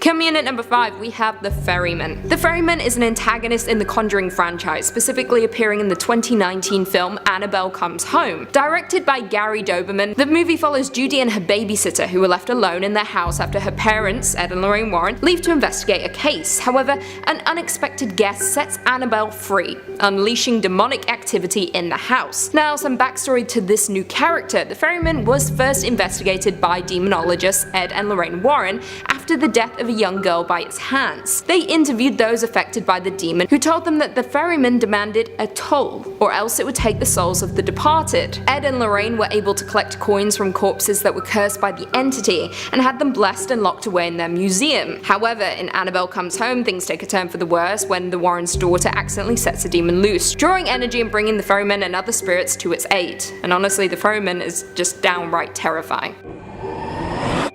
Coming in at number 5, we have the Ferryman. The Ferryman is an antagonist in the Conjuring franchise, specifically appearing in the 2019 film Annabelle Comes Home. Directed by Gary Doberman, the movie follows Judy and her babysitter who were left alone in their house after her parents, Ed and Lorraine Warren, leave to investigate a case. However, an unexpected guest sets Annabelle free, unleashing demonic activity in the house. Now, some backstory to this new character. The Ferryman was first investigated by demonologists Ed and Lorraine Warren after the death of a young girl by its hands. They interviewed those affected by the demon, who told them that the Ferryman demanded a toll, or else it would take the souls of the departed. Ed and Lorraine were able to collect coins from corpses that were cursed by the entity, and had them blessed and locked away in their museum. However, in Annabelle Comes Home, things take a turn for the worse when the Warren's daughter accidentally sets the demon loose, drawing energy and bringing the Ferryman and other spirits to its aid. And honestly, the Ferryman is just downright terrifying.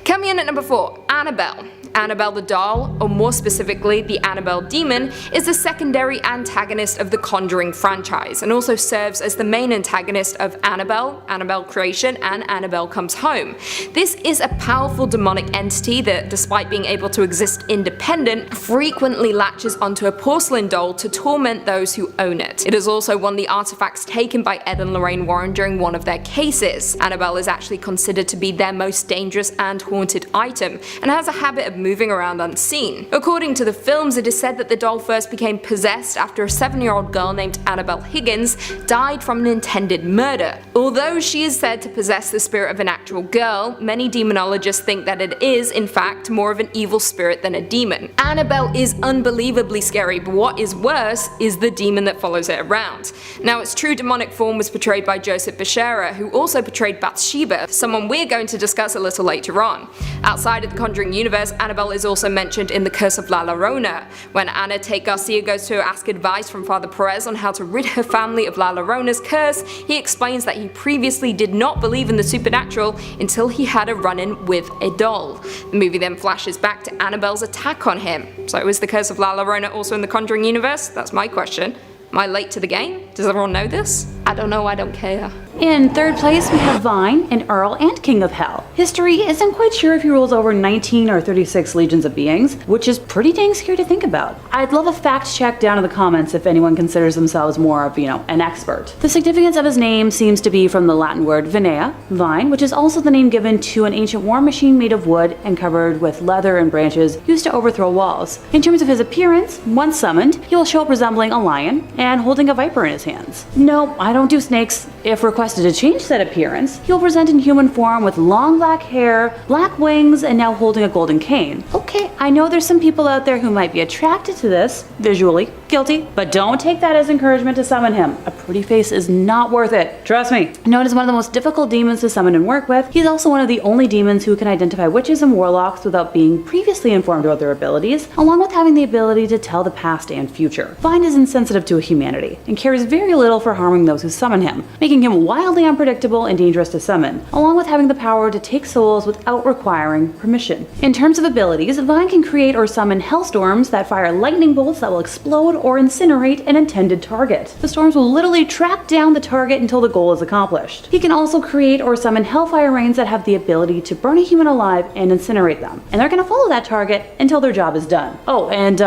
Coming in at number 4, Annabelle. Annabelle the doll, or more specifically the Annabelle demon, is the secondary antagonist of the Conjuring franchise, and also serves as the main antagonist of Annabelle, Annabelle Creation, and Annabelle Comes Home. This is a powerful demonic entity that, despite being able to exist independent, frequently latches onto a porcelain doll to torment those who own it. It is also one of the artifacts taken by Ed and Lorraine Warren during one of their cases. Annabelle is actually considered to be their most dangerous and haunted item, and has a habit of moving around unseen. According to the films, it is said that the doll first became possessed after a 7-year-old girl named Annabelle Higgins died from an intended murder. Although she is said to possess the spirit of an actual girl, many demonologists think that it is, in fact, more of an evil spirit than a demon. Annabelle is unbelievably scary, but what is worse is the demon that follows it around. Now, its true demonic form was portrayed by Joseph Becerra, who also portrayed Bathsheba, someone we're going to discuss a little later on. Outside of the Conjuring universe, Annabelle is also mentioned in The Curse of La Llorona. When Ana Tate Garcia goes to ask advice from Father Perez on how to rid her family of La Llorona's curse, he explains that he previously did not believe in the supernatural until he had a run-in with a doll. The movie then flashes back to Annabelle's attack on him. So is The Curse of La Llorona also in the Conjuring universe? That's my question. Am I late to the game? Does everyone know this? I don't know, I don't care. In third place, we have Vine, an Earl and King of Hell. History isn't quite sure if he rules over 19 or 36 legions of beings, which is pretty dang scary to think about. I'd love a fact check down in the comments if anyone considers themselves more of, an expert. The significance of his name seems to be from the Latin word vinea, vine, which is also the name given to an ancient war machine made of wood and covered with leather and branches used to overthrow walls. In terms of his appearance, once summoned, he will show up resembling a lion and holding a viper in his hands. No, I don't do snakes. If requested to change that appearance, he'll present in human form with long black hair, black wings, and now holding a golden cane. Okay, I know there's some people out there who might be attracted to this, visually, guilty, but don't take that as encouragement to summon him. A pretty face is not worth it, trust me. Known as one of the most difficult demons to summon and work with, he's also one of the only demons who can identify witches and warlocks without being previously informed about their abilities, along with having the ability to tell the past and future. Vine is insensitive to humanity, and cares very little for harming those who summon him, making him wildly unpredictable and dangerous to summon, along with having the power to take souls without requiring permission. In terms of abilities, Vine can create or summon hellstorms that fire lightning bolts that will explode or incinerate an intended target. The storms will literally track down the target until the goal is accomplished. He can also create or summon hellfire rains that have the ability to burn a human alive and incinerate them, and they're gonna follow that target until their job is done. Oh, and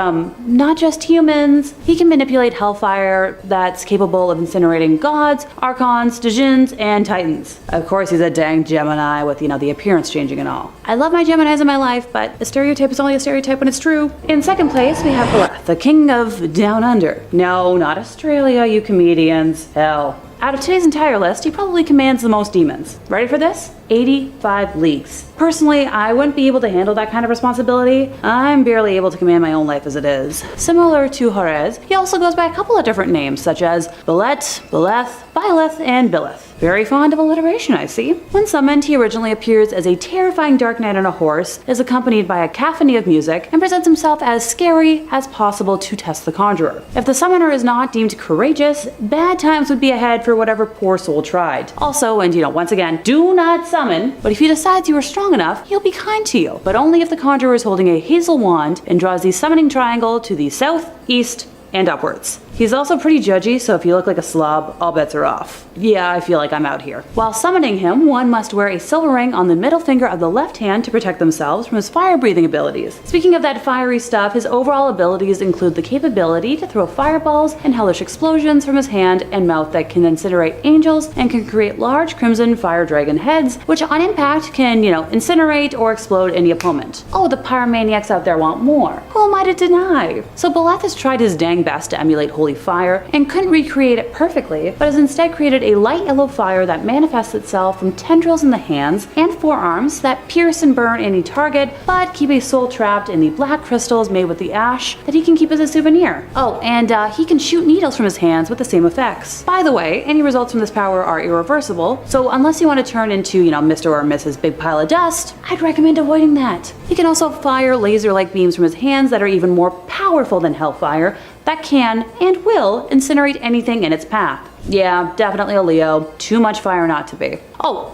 not just humans. He can manipulate hellfire that's capable of incinerating gods, archons, djinns, and titans. Of course, he's a dang Gemini with, the appearance changing and all. I love my Geminis in my life, but a stereotype is only a stereotype when it's true. In second place, we have Bravest, the king of Down Under. No, not Australia, you comedians. Hell. Out of today's entire list, he probably commands the most demons. Ready for this? 85 leagues. Personally, I wouldn't be able to handle that kind of responsibility. I'm barely able to command my own life as it is. Similar to Jerez, he also goes by a couple of different names, such as Belet, Beleth, Byleth, and Billeth. Very fond of alliteration, I see. When summoned, he originally appears as a terrifying dark knight on a horse, is accompanied by a cacophony of music, and presents himself as scary as possible to test the conjurer. If the summoner is not deemed courageous, bad times would be ahead for whatever poor soul tried. Also, and once again, do not summon, but if he decides you are strong enough, he'll be kind to you, but only if the conjurer is holding a hazel wand and draws the summoning triangle to the south, east, and upwards. He's also pretty judgy, so if you look like a slob, all bets are off. Yeah, I feel like I'm out here. While summoning him, one must wear a silver ring on the middle finger of the left hand to protect themselves from his fire-breathing abilities. Speaking of that fiery stuff, his overall abilities include the capability to throw fireballs and hellish explosions from his hand and mouth that can incinerate angels and can create large crimson fire dragon heads, which on impact can, incinerate or explode any opponent. Oh, the pyromaniacs out there want more. Who am I to deny? So Beleth has tried his dang best to emulate holy fire and couldn't recreate it perfectly, but has instead created a light yellow fire that manifests itself from tendrils in the hands and forearms that pierce and burn any target, but keep a soul trapped in the black crystals made with the ash that he can keep as a souvenir. Oh, and he can shoot needles from his hands with the same effects. By the way, any results from this power are irreversible, so unless you want to turn into, Mr. or Mrs. Big Pile of Dust, I'd recommend avoiding that. He can also fire laser-like beams from his hands that are even more powerful than Hellfire, that can and will incinerate anything in its path. Yeah, definitely a Leo. Too much fire not to be. Oh,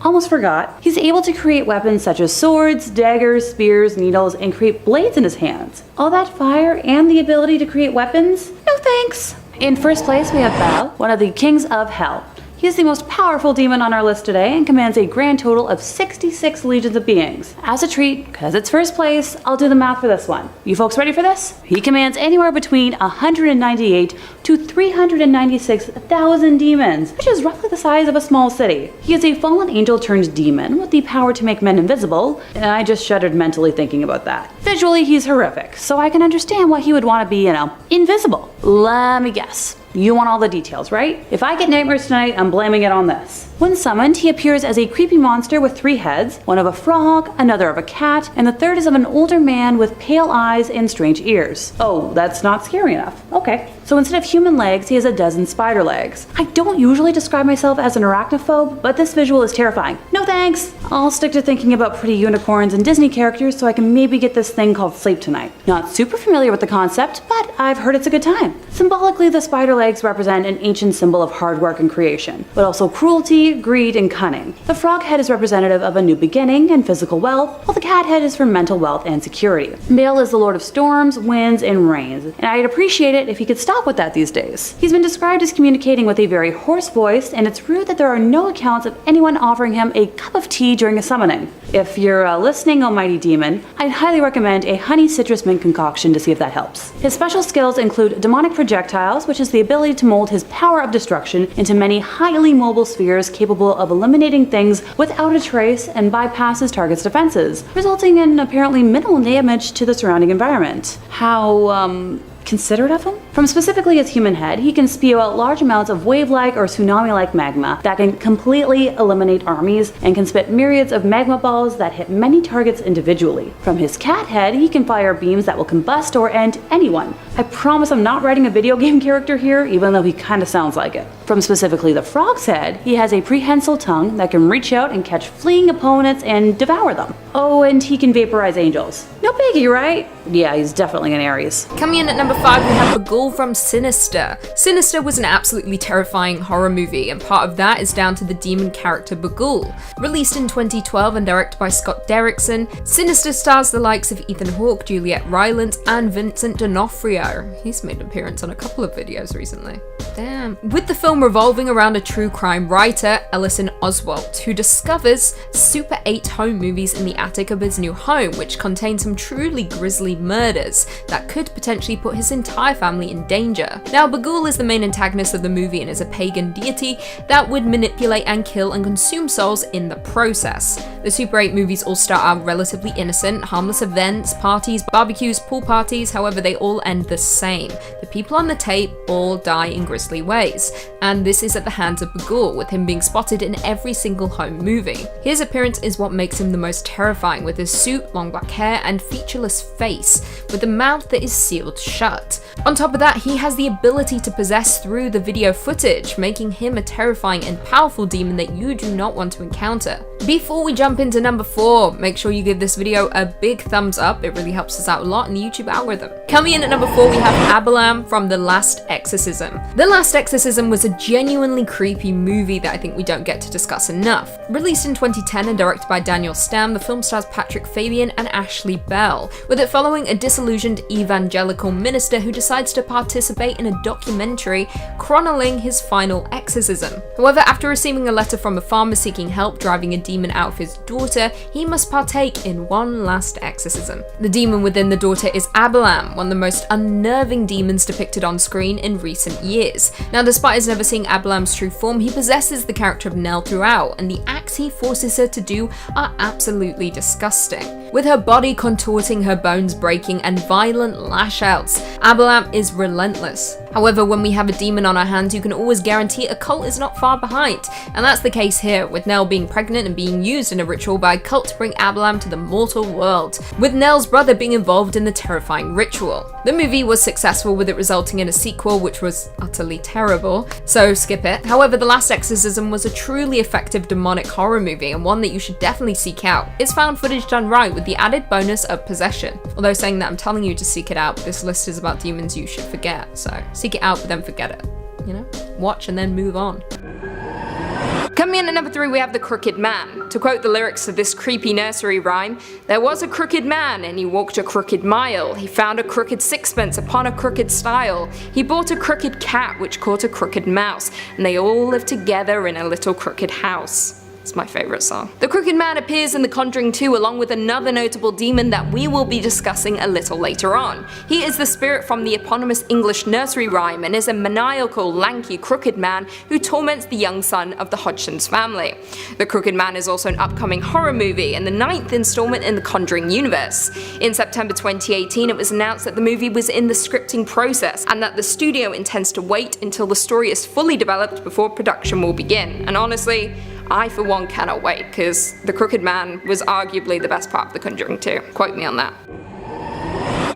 almost forgot. He's able to create weapons such as swords, daggers, spears, needles, and create blades in his hands. All that fire and the ability to create weapons? No thanks. In first place, we have Baal, one of the kings of hell. He is the most powerful demon on our list today and commands a grand total of 66 legions of beings. As a treat, because it's first place, I'll do the math for this one. You folks ready for this? He commands anywhere between 198 to 396,000 demons, which is roughly the size of a small city. He is a fallen angel turned demon with the power to make men invisible, and I just shuddered mentally thinking about that. Visually, he's horrific, so I can understand why he would want to be, invisible. Let me guess. You want all the details, right? If I get nightmares tonight, I'm blaming it on this. When summoned, he appears as a creepy monster with 3 heads, one of a frog, another of a cat, and the third is of an older man with pale eyes and strange ears. Oh, that's not scary enough. Okay. So instead of human legs, he has a dozen spider legs. I don't usually describe myself as an arachnophobe, but this visual is terrifying. No thanks! I'll stick to thinking about pretty unicorns and Disney characters so I can maybe get this thing called sleep tonight. Not super familiar with the concept, but I've heard it's a good time. Symbolically, the spider legs represent an ancient symbol of hard work and creation, but also cruelty, greed, and cunning. The frog head is representative of a new beginning and physical wealth, while the cat head is for mental wealth and security. Baal is the lord of storms, winds, and rains, and I'd appreciate it if he could stop with that these days. He's been described as communicating with a very hoarse voice, and it's rude that there are no accounts of anyone offering him a cup of tea during a summoning. If you're listening, almighty demon, I'd highly recommend a honey citrus mint concoction to see if that helps. His special skills include demonic projectiles, which is the ability to mold his power of destruction into many highly mobile spheres capable of eliminating things without a trace and bypass his target's defenses, resulting in apparently minimal damage to the surrounding environment. How, considerate of him? From specifically his human head, he can spew out large amounts of wave-like or tsunami-like magma that can completely eliminate armies and can spit myriads of magma balls that hit many targets individually. From his cat head, he can fire beams that will combust or end anyone. I promise I'm not writing a video game character here, even though he kinda sounds like it. From specifically the frog's head, he has a prehensile tongue that can reach out and catch fleeing opponents and devour them. Oh, and he can vaporize angels. No biggie, right? Yeah, he's definitely an Aries. Coming in at number 5, we have Bagul from Sinister. Sinister was an absolutely terrifying horror movie, and part of that is down to the demon character Bagul. Released in 2012 and directed by Scott Derrickson, Sinister stars the likes of Ethan Hawke, Juliette Rylance, and Vincent D'Onofrio. He's made an appearance on a couple of videos recently. Damn. With the film revolving around a true crime writer, Ellison Oswalt, who discovers Super 8 home movies in the attic of his new home, which contain some truly grisly murders that could potentially put his entire family in danger. Now, Bagul is the main antagonist of the movie and is a pagan deity that would manipulate and kill and consume souls in the process. The Super 8 movies all start out relatively innocent, harmless events, parties, barbecues, pool parties, however they all end the same. The people on the tape all die in grisly ways, and this is at the hands of Bagul, with him being spotted in every single home movie. His appearance is what makes him the most terrifying, with his suit, long black hair, and featureless face, with a mouth that is sealed shut. On top of that, he has the ability to possess through the video footage, making him a terrifying and powerful demon that you do not want to encounter. Before we jump into number 4, make sure you give this video a big thumbs up, it really helps us out a lot in the YouTube algorithm. Coming in at number 4, we have Abalam from The Last Exorcism. The Last Exorcism was a genuinely creepy movie that I think we don't get to discuss enough. Released in 2010 and directed by Daniel Stam, the film stars Patrick Fabian and Ashley Bell. hell, with it following a disillusioned evangelical minister who decides to participate in a documentary chronicling his final exorcism. However, after receiving a letter from a farmer seeking help driving a demon out of his daughter, he must partake in one last exorcism. The demon within the daughter is Abalam, one of the most unnerving demons depicted on screen in recent years. Now, despite us never seeing Abalam's true form, he possesses the character of Nell throughout, and the acts he forces her to do are absolutely disgusting. With her body contorting, her bones breaking, and violent lash outs, Abalam is relentless. However, when we have a demon on our hands, you can always guarantee a cult is not far behind, and that's the case here, with Nell being pregnant and being used in a ritual by a cult to bring Abalam to the mortal world, with Nell's brother being involved in the terrifying ritual. The movie was successful, with it resulting in a sequel which was utterly terrible, so skip it. However, The Last Exorcism was a truly effective demonic horror movie, and one that you should definitely seek out. It's found footage done right, with the added bonus of possession. Although saying that I'm telling you to seek it out, this list is about demons you should forget, so seek it out but then forget it. You know? Watch and then move on. Coming in at number 3, we have The Crooked Man. To quote the lyrics of this creepy nursery rhyme, "There was a crooked man, and he walked a crooked mile. He found a crooked sixpence upon a crooked stile. He bought a crooked cat, which caught a crooked mouse, and they all lived together in a little crooked house." It's my favourite song. The Crooked Man appears in The Conjuring 2 along with another notable demon that we will be discussing a little later on. He is the spirit from the eponymous English nursery rhyme and is a maniacal, lanky, crooked man who torments the young son of the Hodgson's family. The Crooked Man is also an upcoming horror movie and the 9th installment in the Conjuring universe. In September 2018, it was announced that the movie was in the scripting process and that the studio intends to wait until the story is fully developed before production will begin. And honestly, I for one cannot wait, because The Crooked Man was arguably the best part of The Conjuring 2. Quote me on that.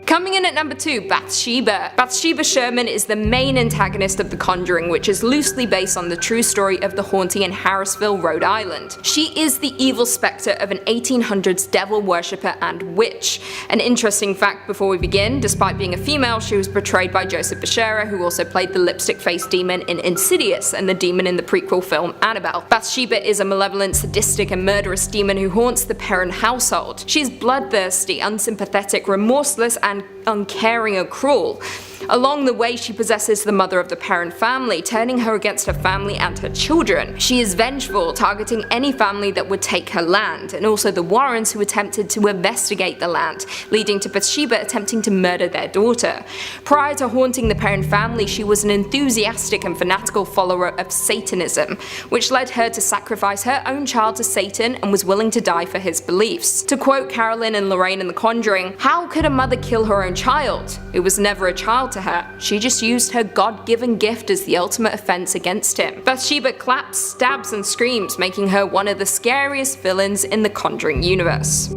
Coming in at number 2, Bathsheba. Bathsheba Sherman is the main antagonist of The Conjuring, which is loosely based on the true story of the haunting in Harrisville, Rhode Island. She is the evil spectre of an 1800s devil worshipper and witch. An interesting fact before we begin, despite being a female, she was portrayed by Joseph Becerra, who also played the lipstick-faced demon in Insidious and the demon in the prequel film Annabelle. Bathsheba is a malevolent, sadistic, and murderous demon who haunts the Perron household. She is bloodthirsty, unsympathetic, remorseless, and uncaring or cruel. Along the way, she possesses the mother of the Perron family, turning her against her family and her children. She is vengeful, targeting any family that would take her land, and also the Warrens who attempted to investigate the land, leading to Bathsheba attempting to murder their daughter. Prior to haunting the Perron family, she was an enthusiastic and fanatical follower of Satanism, which led her to sacrifice her own child to Satan and was willing to die for his beliefs. To quote Carolyn and Lorraine in The Conjuring, "How could a mother kill her own child? It was never a child to her. She just used her God-given gift as the ultimate offense against him." Bathsheba claps, stabs, and screams, making her one of the scariest villains in the Conjuring universe.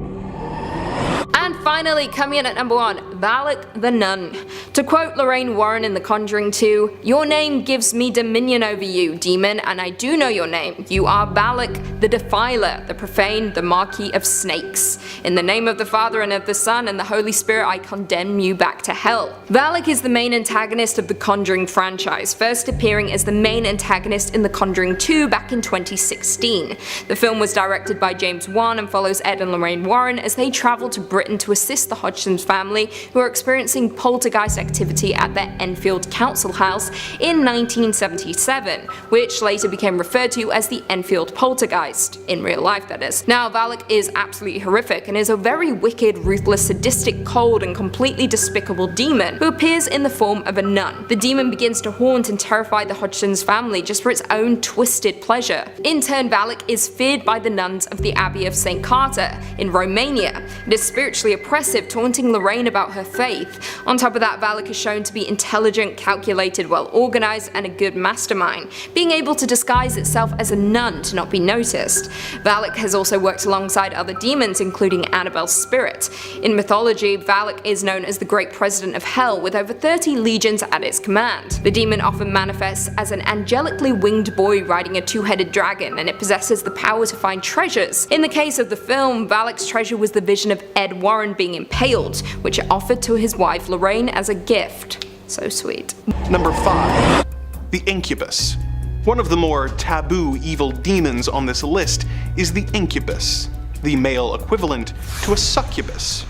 And finally, coming in at number 1, Valak the Nun. To quote Lorraine Warren in The Conjuring 2, "Your name gives me dominion over you, demon, and I do know your name. You are Valak the Defiler, the Profane, the Marquis of Snakes. In the name of the Father and of the Son and the Holy Spirit, I condemn you back to hell." Valak is the main antagonist of the Conjuring franchise, first appearing as the main antagonist in The Conjuring 2 back in 2016. The film was directed by James Wan and follows Ed and Lorraine Warren as they travel to Britain to assist the Hodgson's family, who are experiencing poltergeist activity at their Enfield council house in 1977, which later became referred to as the Enfield poltergeist, in real life that is. Now, Valak is absolutely horrific and is a very wicked, ruthless, sadistic, cold, and completely despicable demon who appears in the form of a nun. The demon begins to haunt and terrify the Hodgson's family just for its own twisted pleasure. In turn, Valak is feared by the nuns of the Abbey of St. Carter in Romania. It is spiritually oppressive, taunting Lorraine about her faith. On top of that, Valak is shown to be intelligent, calculated, well organized, and a good mastermind, being able to disguise itself as a nun to not be noticed. Valak has also worked alongside other demons, including Annabelle's spirit. In mythology, Valak is known as the Great President of Hell, with over 30 legions at its command. The demon often manifests as an angelically winged boy riding a two-headed dragon, and it possesses the power to find treasures. In the case of the film, Valak's treasure was the vision of Ed Warren being impaled, which it offered to his wife Lorraine as a gift. So sweet. Number 5. The Incubus. One of the more taboo evil demons on this list is the incubus, the male equivalent to a succubus.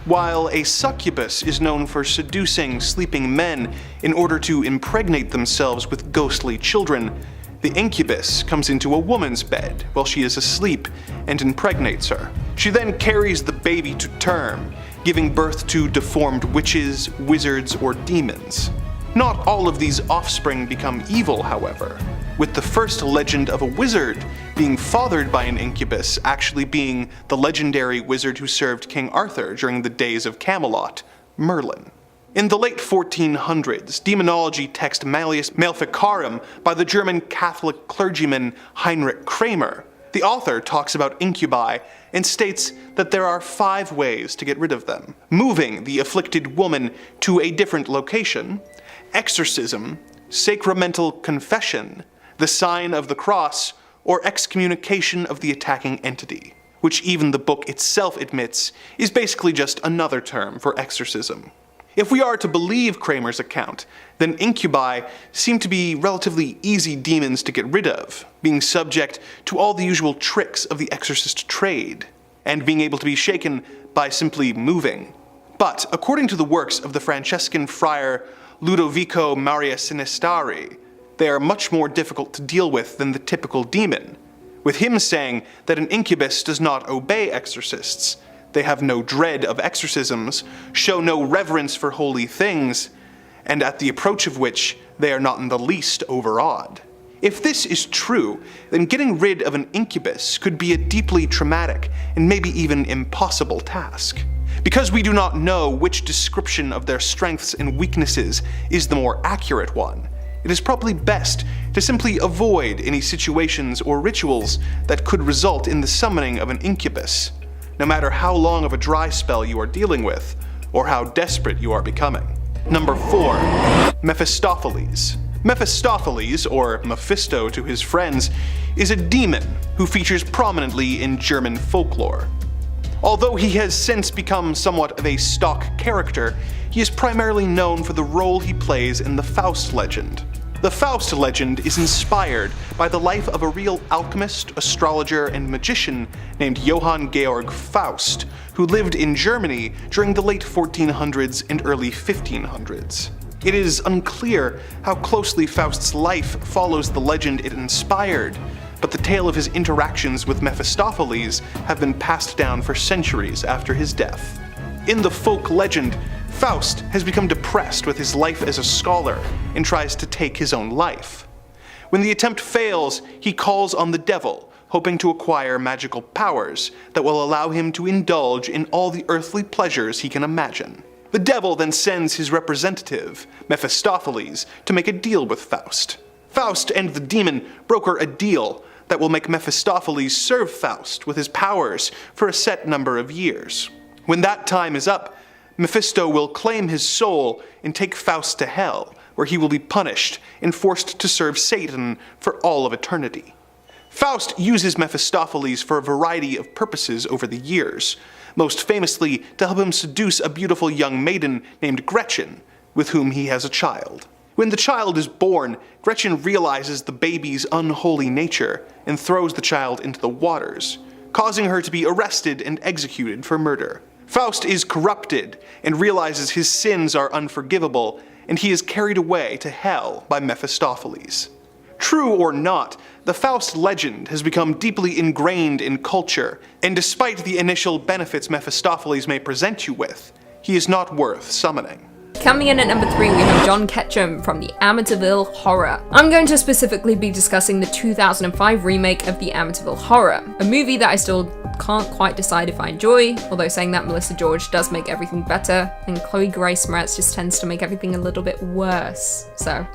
While a succubus is known for seducing sleeping men in order to impregnate themselves with ghostly children, the incubus comes into a woman's bed while she is asleep and impregnates her. She then carries the baby to term, giving birth to deformed witches, wizards, or demons. Not all of these offspring become evil, however, with the first legend of a wizard being fathered by an incubus actually being the legendary wizard who served King Arthur during the days of Camelot, Merlin. In the late 1400s, demonology text Malleus Maleficarum by the German Catholic clergyman Heinrich Kramer, the author talks about incubi and states that there are 5 ways to get rid of them: moving the afflicted woman to a different location, exorcism, sacramental confession, the sign of the cross, or excommunication of the attacking entity, which even the book itself admits is basically just another term for exorcism. If we are to believe Kramer's account, then incubi seem to be relatively easy demons to get rid of, being subject to all the usual tricks of the exorcist trade, and being able to be shaken by simply moving. But according to the works of the Franciscan friar Ludovico Maria Sinistari, they are much more difficult to deal with than the typical demon, with him saying that an incubus does not obey exorcists. They have no dread of exorcisms, show no reverence for holy things, and at the approach of which they are not in the least overawed. If this is true, then getting rid of an incubus could be a deeply traumatic and maybe even impossible task. Because we do not know which description of their strengths and weaknesses is the more accurate one, it is probably best to simply avoid any situations or rituals that could result in the summoning of an incubus, no matter how long of a dry spell you are dealing with, or how desperate you are becoming. Number 4. Mephistopheles. Mephistopheles, or Mephisto to his friends, is a demon who features prominently in German folklore. Although he has since become somewhat of a stock character, he is primarily known for the role he plays in the Faust legend. The Faust legend is inspired by the life of a real alchemist, astrologer, and magician named Johann Georg Faust, who lived in Germany during the late 1400s and early 1500s. It is unclear how closely Faust's life follows the legend it inspired, but the tale of his interactions with Mephistopheles have been passed down for centuries after his death. In the folk legend, Faust has become depressed with his life as a scholar and tries to take his own life. When the attempt fails, he calls on the devil, hoping to acquire magical powers that will allow him to indulge in all the earthly pleasures he can imagine. The devil then sends his representative, Mephistopheles, to make a deal with Faust. Faust and the demon broker a deal that will make Mephistopheles serve Faust with his powers for a set number of years. When that time is up, Mephisto will claim his soul and take Faust to hell, where he will be punished and forced to serve Satan for all of eternity. Faust uses Mephistopheles for a variety of purposes over the years, most famously to help him seduce a beautiful young maiden named Gretchen, with whom he has a child. When the child is born, Gretchen realizes the baby's unholy nature and throws the child into the waters, causing her to be arrested and executed for murder. Faust is corrupted and realizes his sins are unforgivable, and he is carried away to hell by Mephistopheles. True or not, the Faust legend has become deeply ingrained in culture, and despite the initial benefits Mephistopheles may present you with, he is not worth summoning. Coming in at number 3, we have John Ketchum from the Amityville Horror. I'm going to specifically be discussing the 2005 remake of the Amityville Horror, a movie that I still can't quite decide if I enjoy, although saying that Melissa George does make everything better, and Chloe Grace Moretz just tends to make everything a little bit worse. So,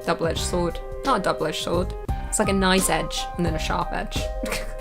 double-edged sword. Not a double-edged sword. It's like a nice edge and then a sharp edge.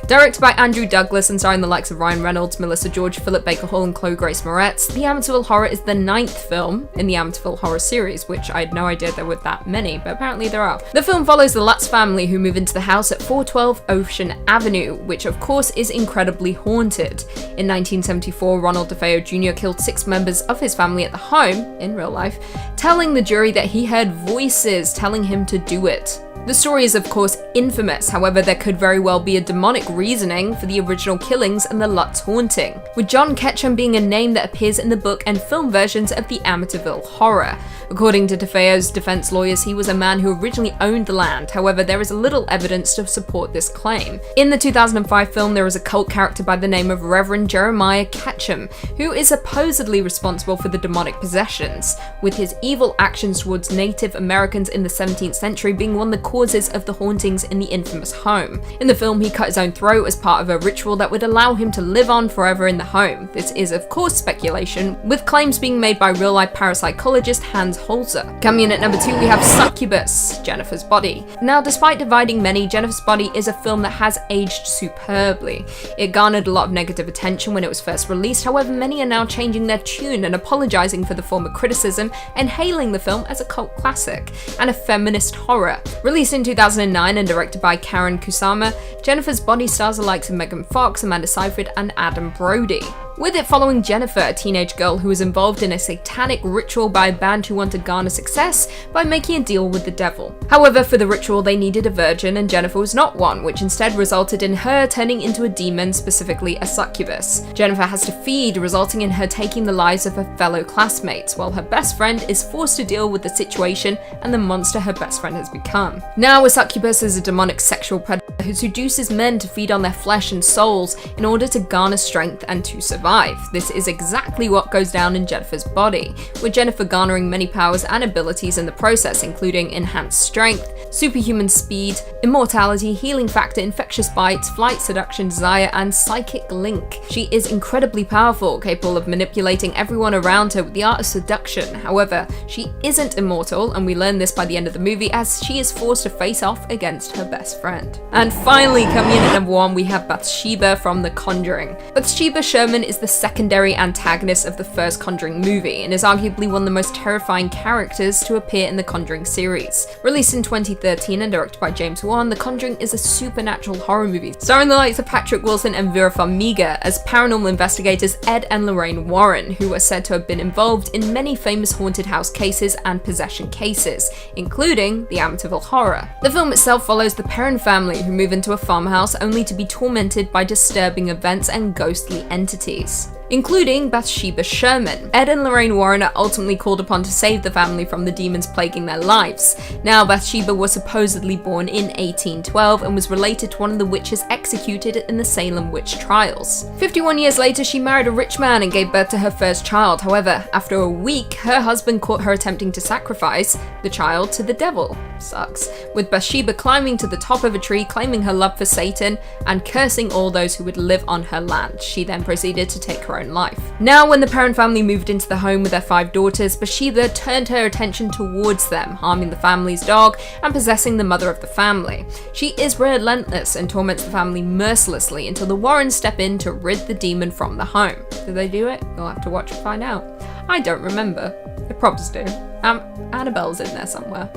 Directed by Andrew Douglas and starring the likes of Ryan Reynolds, Melissa George, Philip Baker Hall, and Chloe Grace Moretz, The Amityville Horror is the 9th film in the Amityville Horror series, which I had no idea there were that many, but apparently there are. The film follows the Lutz family who move into the house at 412 Ocean Avenue, which of course is incredibly haunted. In 1974, Ronald DeFeo Jr. killed 6 members of his family at the home, in real life, telling the jury that he heard voices telling him to do it. The story is of course infamous, however there could very well be a demonic reasoning for the original killings and the Lutz haunting, with John Ketchum being a name that appears in the book and film versions of the Amityville Horror. According to DeFeo's defense lawyers, he was a man who originally owned the land, however there is little evidence to support this claim. In the 2005 film, there is a cult character by the name of Reverend Jeremiah Ketchum, who is supposedly responsible for the demonic possessions, with his evil actions towards Native Americans in the 17th century being one of the causes of the hauntings in the infamous home. In the film, he cut his own throat as part of a ritual that would allow him to live on forever in the home. This is of course speculation, with claims being made by real-life parapsychologist Hans Holzer. Coming in at number 2, we have Succubus, Jennifer's Body. Now, despite dividing many, Jennifer's Body is a film that has aged superbly. It garnered a lot of negative attention when it was first released, however many are now changing their tune and apologizing for the former criticism and hailing the film as a cult classic and a feminist horror. Released in 2009 and directed by Karen Kusama, Jennifer's Body stars the likes of Megan Fox, Amanda Seyfried and Adam Brody, with it following Jennifer, a teenage girl who was involved in a satanic ritual by a band who wanted to garner success by making a deal with the devil. However, for the ritual they needed a virgin and Jennifer was not one, which instead resulted in her turning into a demon, specifically a succubus. Jennifer has to feed, resulting in her taking the lives of her fellow classmates, while her best friend is forced to deal with the situation and the monster her best friend has become. Now, a succubus is a demonic sexual predator who seduces men to feed on their flesh and souls in order to garner strength and to survive. This is exactly what goes down in Jennifer's Body, with Jennifer garnering many powers and abilities in the process, including enhanced strength, superhuman speed, immortality, healing factor, infectious bites, flight, seduction, desire, and psychic link. She is incredibly powerful, capable of manipulating everyone around her with the art of seduction. However, she isn't immortal, and we learn this by the end of the movie as she is forced to face off against her best friend. And finally, coming in at number 1, we have Bathsheba from The Conjuring. Bathsheba Sherman is the secondary antagonist of the first Conjuring movie and is arguably one of the most terrifying characters to appear in the Conjuring series. Released in 2013 and directed by James Wan, The Conjuring is a supernatural horror movie starring the likes of Patrick Wilson and Vera Farmiga as paranormal investigators Ed and Lorraine Warren, who are said to have been involved in many famous haunted house cases and possession cases, including the Amityville Horror. The film itself follows the Perron family, who move into a farmhouse only to be tormented by disturbing events and ghostly entities, including Bathsheba Sherman. Ed and Lorraine Warren are ultimately called upon to save the family from the demons plaguing their lives. Now, Bathsheba was supposedly born in 1812 and was related to one of the witches executed in the Salem witch trials. 51 years later, she married a rich man and gave birth to her first child. However, after a week, her husband caught her attempting to sacrifice the child to the devil. Sucks. With Bathsheba climbing to the top of a tree, claiming her love for Satan, and cursing all those who would live on her land. She then proceeded to take her own life. Now, when the Perron family moved into the home with their 5 daughters, Bathsheba turned her attention towards them, harming the family's dog and possessing the mother of the family. She is relentless and torments the family mercilessly until the Warrens step in to rid the demon from the home. Do they do it? You'll have to watch and find out. I don't remember. They probably do. Annabelle's in there somewhere.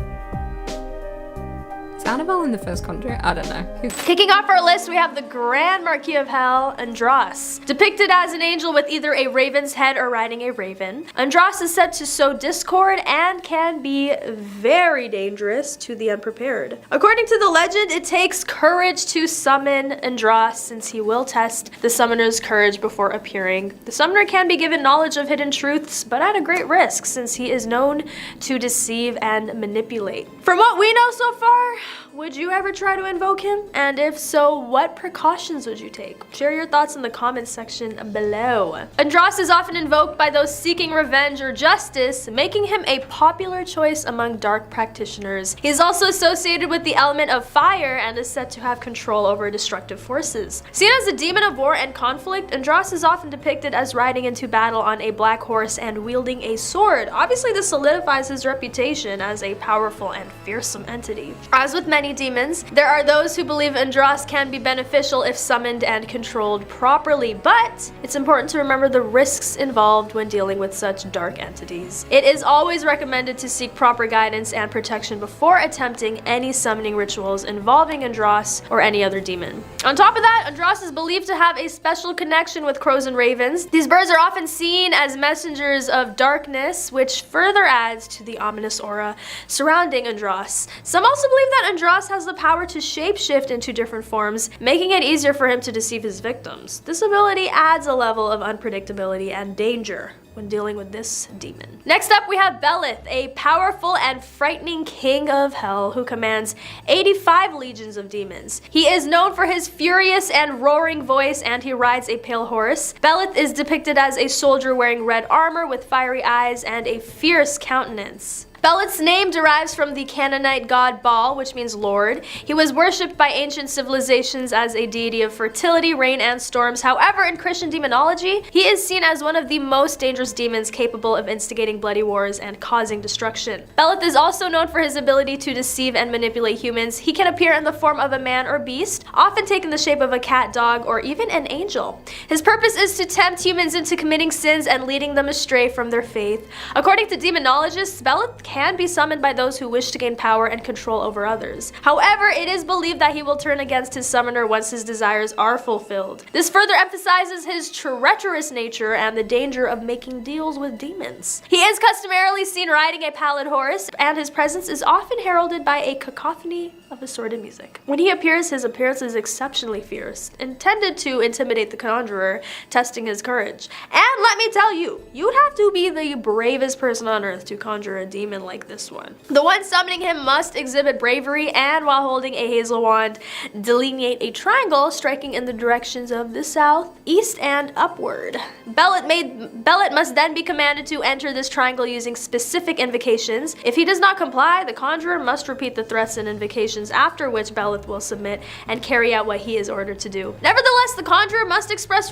Is Annabelle in the first Conjuring? I don't know. Kicking off our list, we have the Grand Marquis of Hell, Andros. Depicted as an angel with either a raven's head or riding a raven, Andros is said to sow discord and can be very dangerous to the unprepared. According to the legend, it takes courage to summon Andros, since he will test the summoner's courage before appearing. The summoner can be given knowledge of hidden truths, but at a great risk, since he is known to deceive and manipulate. From what we know so far, would you ever try to invoke him? And if so, what precautions would you take? Share your thoughts in the comments section below. Andros is often invoked by those seeking revenge or justice, making him a popular choice among dark practitioners. He is also associated with the element of fire and is said to have control over destructive forces. Seen as a demon of war and conflict, Andros is often depicted as riding into battle on a black horse and wielding a sword. Obviously, this solidifies his reputation as a powerful and fearsome entity. As with many demons, there are those who believe Andros can be beneficial if summoned and controlled properly, but it's important to remember the risks involved when dealing with such dark entities. It is always recommended to seek proper guidance and protection before attempting any summoning rituals involving Andros or any other demon. On top of that, Andros is believed to have a special connection with crows and ravens. These birds are often seen as messengers of darkness, which further adds to the ominous aura surrounding Andros. Some also believe that Andros Andross has the power to shapeshift into different forms, making it easier for him to deceive his victims. This ability adds a level of unpredictability and danger when dealing with this demon. Next up, we have Belith, a powerful and frightening king of hell who commands 85 legions of demons. He is known for his furious and roaring voice, and he rides a pale horse. Belith is depicted as a soldier wearing red armor with fiery eyes and a fierce countenance. Belith's name derives from the Canaanite god Baal, which means Lord. He was worshipped by ancient civilizations as a deity of fertility, rain, and storms. However, in Christian demonology, he is seen as one of the most dangerous demons capable of instigating bloody wars and causing destruction. Belith is also known for his ability to deceive and manipulate humans. He can appear in the form of a man or beast, often taking the shape of a cat, dog, or even an angel. His purpose is to tempt humans into committing sins and leading them astray from their faith. According to demonologists, Belith can be summoned by those who wish to gain power and control over others. However, it is believed that he will turn against his summoner once his desires are fulfilled. This further emphasizes his treacherous nature and the danger of making deals with demons. He is customarily seen riding a pallid horse, and his presence is often heralded by a cacophony of assorted music. When he appears, his appearance is exceptionally fierce, intended to intimidate the conjurer, testing his courage. And let me tell you, you'd have to be the bravest person on earth to conjure a demon like this one. The one summoning him must exhibit bravery, and while holding a hazel wand, delineate a triangle striking in the directions of the south, east, and upward. Belith must then be commanded to enter this triangle using specific invocations. If he does not comply, the conjurer must repeat the threats and invocations, after which Belith will submit and carry out what he is ordered to do. Nevertheless, the conjurer must express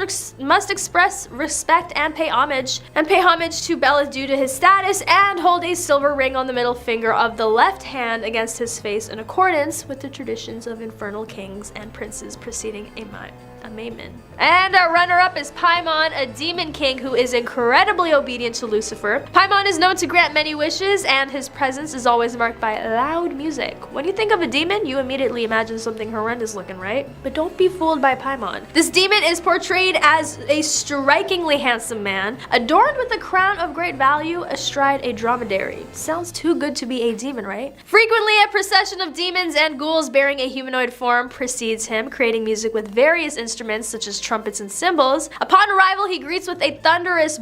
respect and pay homage to Belith due to his status, and hold a silver ring on the middle finger of the left hand against his face in accordance with the traditions of infernal kings and princes preceding Amen. And our runner-up is Paimon, a demon king who is incredibly obedient to Lucifer. Paimon is known to grant many wishes, and his presence is always marked by loud music. When you think of a demon, you immediately imagine something horrendous looking, right? But don't be fooled by Paimon. This demon is portrayed as a strikingly handsome man, adorned with a crown of great value astride a dromedary. Sounds too good to be a demon, right? Frequently, a procession of demons and ghouls bearing a humanoid form precedes him, creating music with various instruments such as trumpets and cymbals. Upon arrival, he greets with a thunderous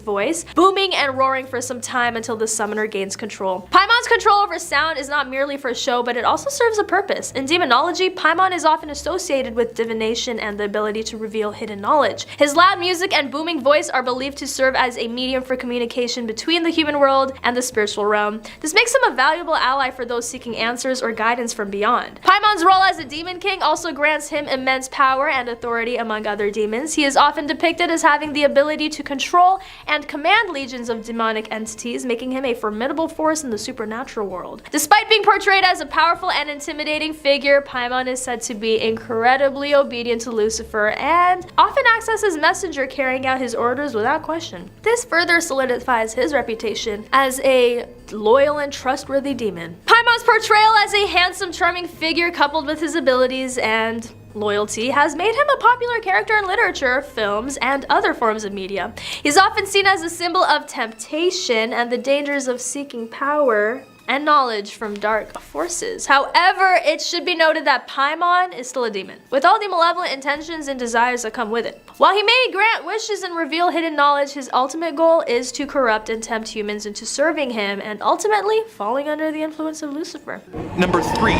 voice, booming and roaring for some time until the summoner gains control. Paimon's control over sound is not merely for show, but it also serves a purpose. In demonology, Paimon is often associated with divination and the ability to reveal hidden knowledge. His loud music and booming voice are believed to serve as a medium for communication between the human world and the spiritual realm. This makes him a valuable ally for those seeking answers or guidance from beyond. Paimon's role as a demon king also grants him immense power and authority among other demons. He is often depicted as having the ability to control and command legions of demonic entities, making him a formidable force in the supernatural world. Despite being portrayed as a powerful and intimidating figure, Paimon is said to be incredibly obedient to Lucifer and often acts as his messenger, carrying out his orders without question. This further solidifies his reputation as a loyal and trustworthy demon. Paimon's portrayal as a handsome, charming figure, coupled with his abilities and loyalty, has made him a popular character in literature, films, and other forms of media. He's often seen as a symbol of temptation and the dangers of seeking power and knowledge from dark forces. However, it should be noted that Paimon is still a demon, with all the malevolent intentions and desires that come with it. While he may grant wishes and reveal hidden knowledge, his ultimate goal is to corrupt and tempt humans into serving him and ultimately falling under the influence of Lucifer. Number 3.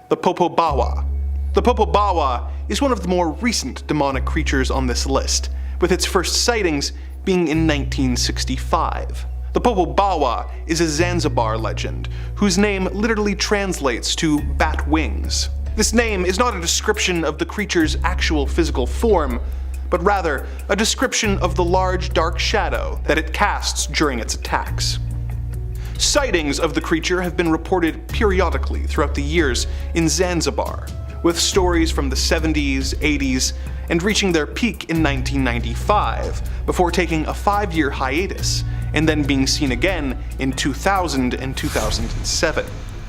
The Popobawa. The Popobawa is one of the more recent demonic creatures on this list, with its first sightings being in 1965. The Popobawa is a Zanzibar legend, whose name literally translates to bat wings. This name is not a description of the creature's actual physical form, but rather a description of the large dark shadow that it casts during its attacks. Sightings of the creature have been reported periodically throughout the years in Zanzibar, with stories from the 70s, 80s, and reaching their peak in 1995, before taking a 5-year hiatus, and then being seen again in 2000 and 2007.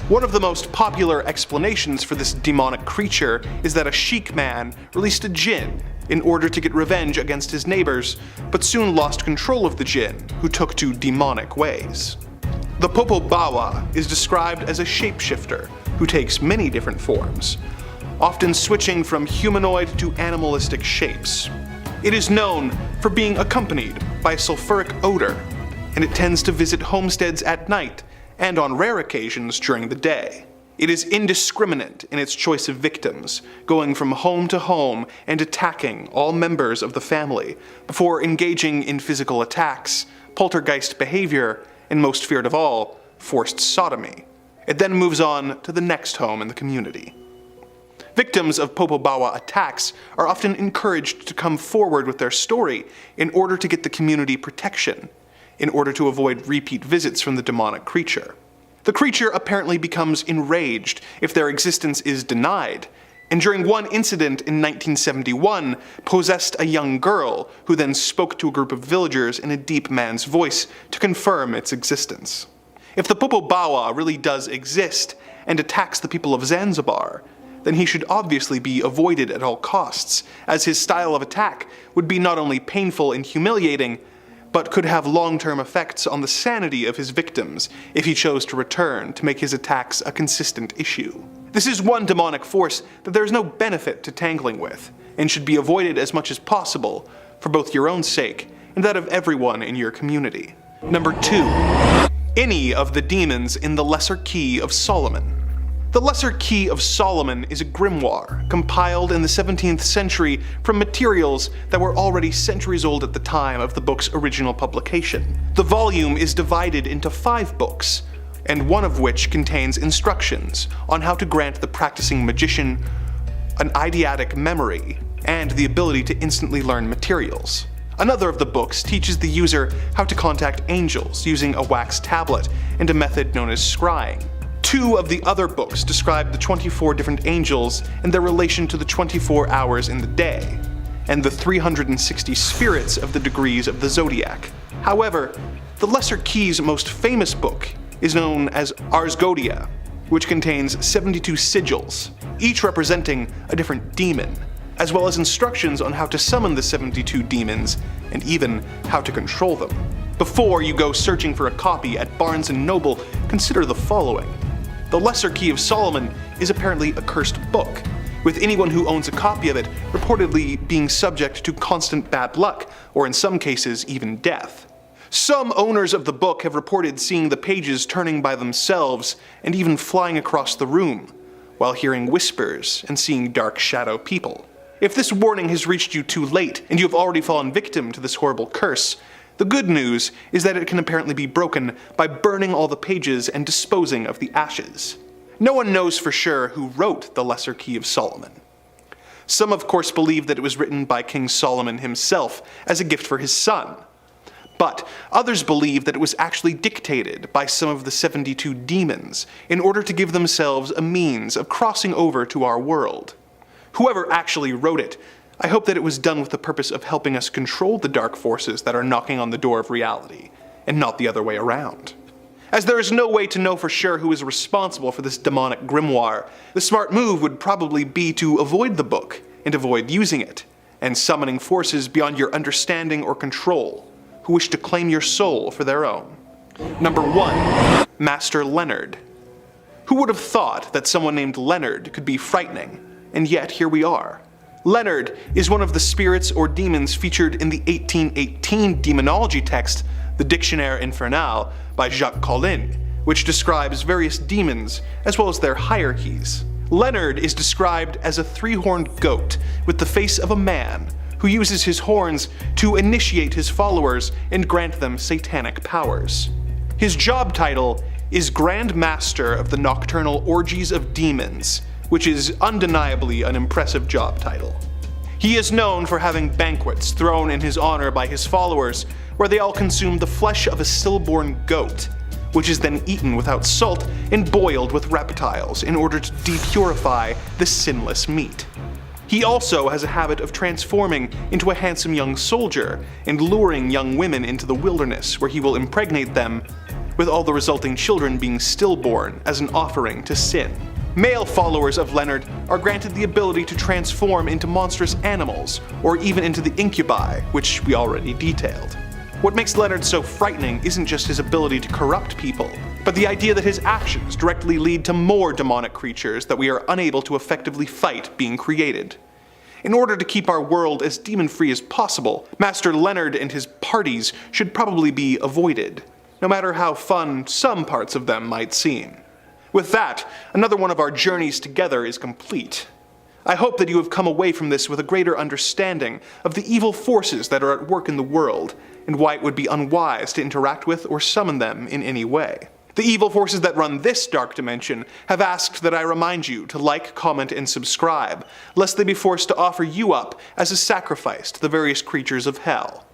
One of the most popular explanations for this demonic creature is that a sheik man released a jinn in order to get revenge against his neighbors, but soon lost control of the jinn, who took to demonic ways. The Popobawa is described as a shapeshifter who takes many different forms, often switching from humanoid to animalistic shapes. It is known for being accompanied by a sulfuric odor, and it tends to visit homesteads at night and on rare occasions during the day. It is indiscriminate in its choice of victims, going from home to home and attacking all members of the family before engaging in physical attacks, poltergeist behavior, and most feared of all, forced sodomy. It then moves on to the next home in the community. Victims of Popobawa attacks are often encouraged to come forward with their story in order to get the community protection, in order to avoid repeat visits from the demonic creature. The creature apparently becomes enraged if their existence is denied, and during one incident in 1971 possessed a young girl who then spoke to a group of villagers in a deep man's voice to confirm its existence. If the Popobawa really does exist and attacks the people of Zanzibar, then he should obviously be avoided at all costs, as his style of attack would be not only painful and humiliating, but could have long-term effects on the sanity of his victims if he chose to return to make his attacks a consistent issue. This is one demonic force that there is no benefit to tangling with, and should be avoided as much as possible, for both your own sake and that of everyone in your community. Number 2. Any of the demons in the Lesser Key of Solomon. The Lesser Key of Solomon is a grimoire compiled in the 17th century from materials that were already centuries old at the time of the book's original publication. The volume is divided into 5 books, and one of which contains instructions on how to grant the practicing magician an eidetic memory and the ability to instantly learn materials. Another of the books teaches the user how to contact angels using a wax tablet and a method known as scrying. 2 of the other books describe the 24 different angels and their relation to the 24 hours in the day, and the 360 spirits of the degrees of the zodiac. However, the Lesser Key's most famous book is known as Ars Goetia, which contains 72 sigils, each representing a different demon, as well as instructions on how to summon the 72 demons and even how to control them. Before you go searching for a copy at Barnes & Noble, consider the following. The Lesser Key of Solomon is apparently a cursed book, with anyone who owns a copy of it reportedly being subject to constant bad luck, or in some cases even death. Some owners of the book have reported seeing the pages turning by themselves and even flying across the room, while hearing whispers and seeing dark shadow people. If this warning has reached you too late and you have already fallen victim to this horrible curse, the good news is that it can apparently be broken by burning all the pages and disposing of the ashes. No one knows for sure who wrote the Lesser Key of Solomon. Some of course believe that it was written by King Solomon himself as a gift for his son, but others believe that it was actually dictated by some of the 72 demons in order to give themselves a means of crossing over to our world. Whoever actually wrote it, I hope that it was done with the purpose of helping us control the dark forces that are knocking on the door of reality, and not the other way around. As there is no way to know for sure who is responsible for this demonic grimoire, the smart move would probably be to avoid the book, and avoid using it, and summoning forces beyond your understanding or control, who wish to claim your soul for their own. Number 1. Master Leonard. Who would have thought that someone named Leonard could be frightening, and yet here we are. Leonard is one of the spirits or demons featured in the 1818 demonology text, the Dictionnaire Infernal, by Jacques Collin, which describes various demons as well as their hierarchies. Leonard is described as a 3-horned goat with the face of a man who uses his horns to initiate his followers and grant them satanic powers. His job title is Grand Master of the Nocturnal Orgies of Demons, which is undeniably an impressive job title. He is known for having banquets thrown in his honor by his followers, where they all consume the flesh of a stillborn goat, which is then eaten without salt and boiled with reptiles in order to depurify the sinless meat. He also has a habit of transforming into a handsome young soldier and luring young women into the wilderness, where he will impregnate them, with all the resulting children being stillborn as an offering to sin. Male followers of Leonard are granted the ability to transform into monstrous animals, or even into the incubi, which we already detailed. What makes Leonard so frightening isn't just his ability to corrupt people, but the idea that his actions directly lead to more demonic creatures that we are unable to effectively fight being created. In order to keep our world as demon-free as possible, Master Leonard and his parties should probably be avoided, no matter how fun some parts of them might seem. With that, another one of our journeys together is complete. I hope that you have come away from this with a greater understanding of the evil forces that are at work in the world, and why it would be unwise to interact with or summon them in any way. The evil forces that run this dark dimension have asked that I remind you to like, comment, and subscribe, lest they be forced to offer you up as a sacrifice to the various creatures of hell.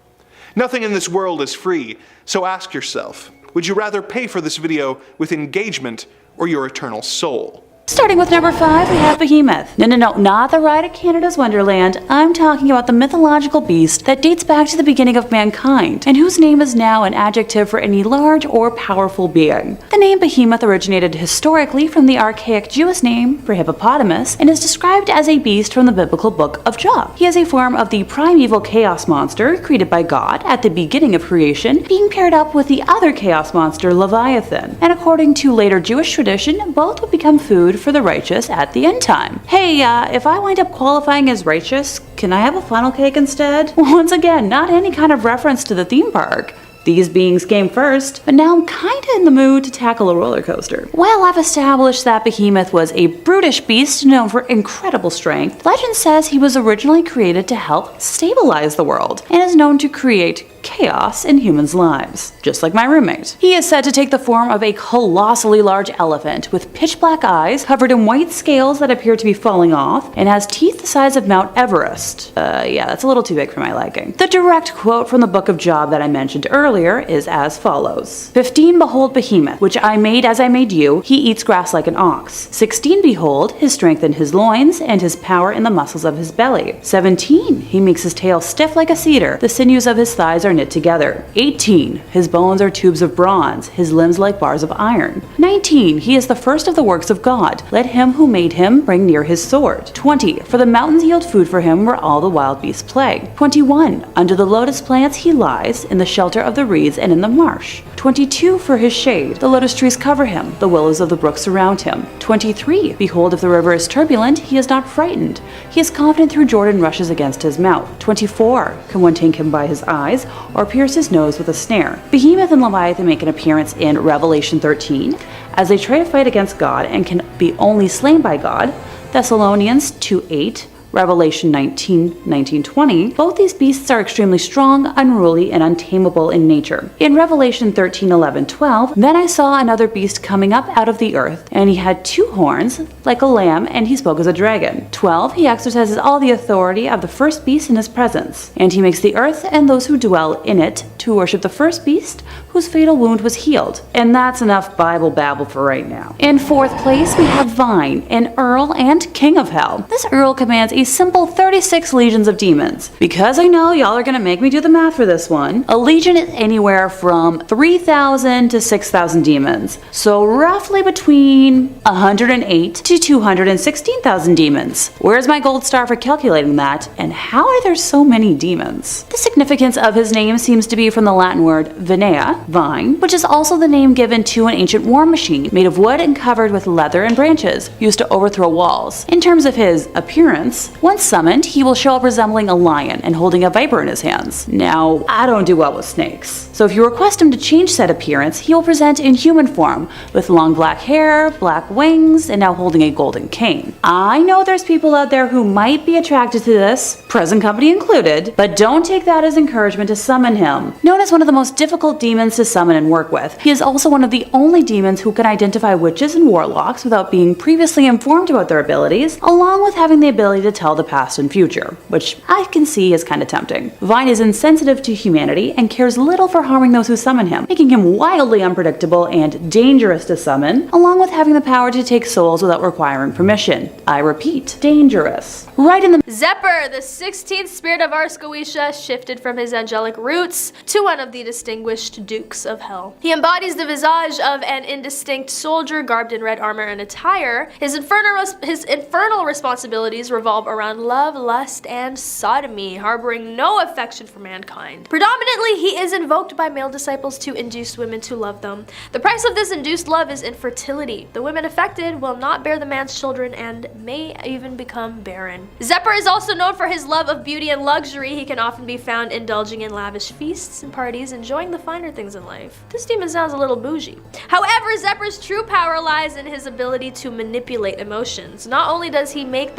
Nothing in this world is free, so ask yourself, would you rather pay for this video with engagement or your eternal soul? Starting with number 5, we have Behemoth. No, not the ride at Canada's Wonderland. I'm talking about the mythological beast that dates back to the beginning of mankind, and whose name is now an adjective for any large or powerful being. The name Behemoth originated historically from the archaic Jewish name for hippopotamus, and is described as a beast from the biblical book of Job. He is a form of the primeval chaos monster created by God at the beginning of creation, being paired up with the other chaos monster Leviathan. And according to later Jewish tradition, both would become food for the righteous at the end time. Hey, if I wind up qualifying as righteous, can I have a funnel cake instead? Once again, not any kind of reference to the theme park. These beings came first, but now I'm kinda in the mood to tackle a roller coaster. Well, I've established that Behemoth was a brutish beast known for incredible strength. Legend says he was originally created to help stabilize the world, and is known to create chaos in humans' lives, just like my roommate. He is said to take the form of a colossally large elephant with pitch black eyes covered in white scales that appear to be falling off, and has teeth the size of Mount Everest. Yeah, that's a little too big for my liking. The direct quote from the book of Job that I mentioned earlier is as follows. 15 Behold Behemoth, which I made as I made you, he eats grass like an ox. 16 Behold, his strength in his loins, and his power in the muscles of his belly. 17 He makes his tail stiff like a cedar, the sinews of his thighs are knit together. 18 His bones are tubes of bronze, his limbs like bars of iron. 19 He is the first of the works of God, let him who made him bring near his sword. 20 For the mountains yield food for him where all the wild beasts play. 21 Under the lotus plants he lies, in the shelter of the reeds and in the marsh. 22 For his shade, the lotus trees cover him, the willows of the brook surround him. 23 Behold, if the river is turbulent, he is not frightened. He is confident through Jordan rushes against his mouth. 24 Can one take him by his eyes, or pierce his nose with a snare? Behemoth and Leviathan make an appearance in Revelation 13, as they try to fight against God and can be only slain by God. Thessalonians 2:8, Revelation 19:19-20, both these beasts are extremely strong, unruly, and untamable in nature. In Revelation 13:11-12, then I saw another beast coming up out of the earth, and he had 2 horns, like a lamb, and he spoke as a dragon. 12, he exercises all the authority of the first beast in his presence, and he makes the earth and those who dwell in it to worship the first beast, whose fatal wound was healed. And that's enough Bible babble for right now. In 4th place, we have Vine, an Earl and King of Hell. This Earl commands a simple 36 legions of demons. Because I know y'all are gonna make me do the math for this one, a legion is anywhere from 3,000 to 6,000 demons. So roughly between 108 to 216,000 demons. Where's my gold star for calculating that? And how are there so many demons? The significance of his name seems to be from the Latin word vinea, vine, which is also the name given to an ancient war machine made of wood and covered with leather and branches, used to overthrow walls. In terms of his appearance, once summoned, he will show up resembling a lion and holding a viper in his hands. Now, I don't do well with snakes, so if you request him to change said appearance, he will present in human form, with long black hair, black wings, and now holding a golden cane. I know there's people out there who might be attracted to this, present company included, but don't take that as encouragement to summon him. Known as one of the most difficult demons to summon and work with, he is also one of the only demons who can identify witches and warlocks without being previously informed about their abilities, along with having the ability to tell the past and future, which I can see is kind of tempting. Vine is insensitive to humanity and cares little for harming those who summon him, making him wildly unpredictable and dangerous to summon, along with having the power to take souls without requiring permission. I repeat, dangerous. Right in the Zephyr, the 16th spirit of Arscoetia, shifted from his angelic roots to to one of the distinguished dukes of hell. He embodies the visage of an indistinct soldier garbed in red armor and attire. His infernal responsibilities revolve around love, lust, and sodomy, harboring no affection for mankind. Predominantly, he is invoked by male disciples to induce women to love them. The price of this induced love is infertility. The women affected will not bear the man's children and may even become barren. Zephyr is also known for his love of beauty and luxury. He can often be found indulging in lavish feasts and parties, enjoying the finer things in life. This demon sounds a little bougie. However, Zephyr's true power lies in his ability to manipulate emotions. Not only does he have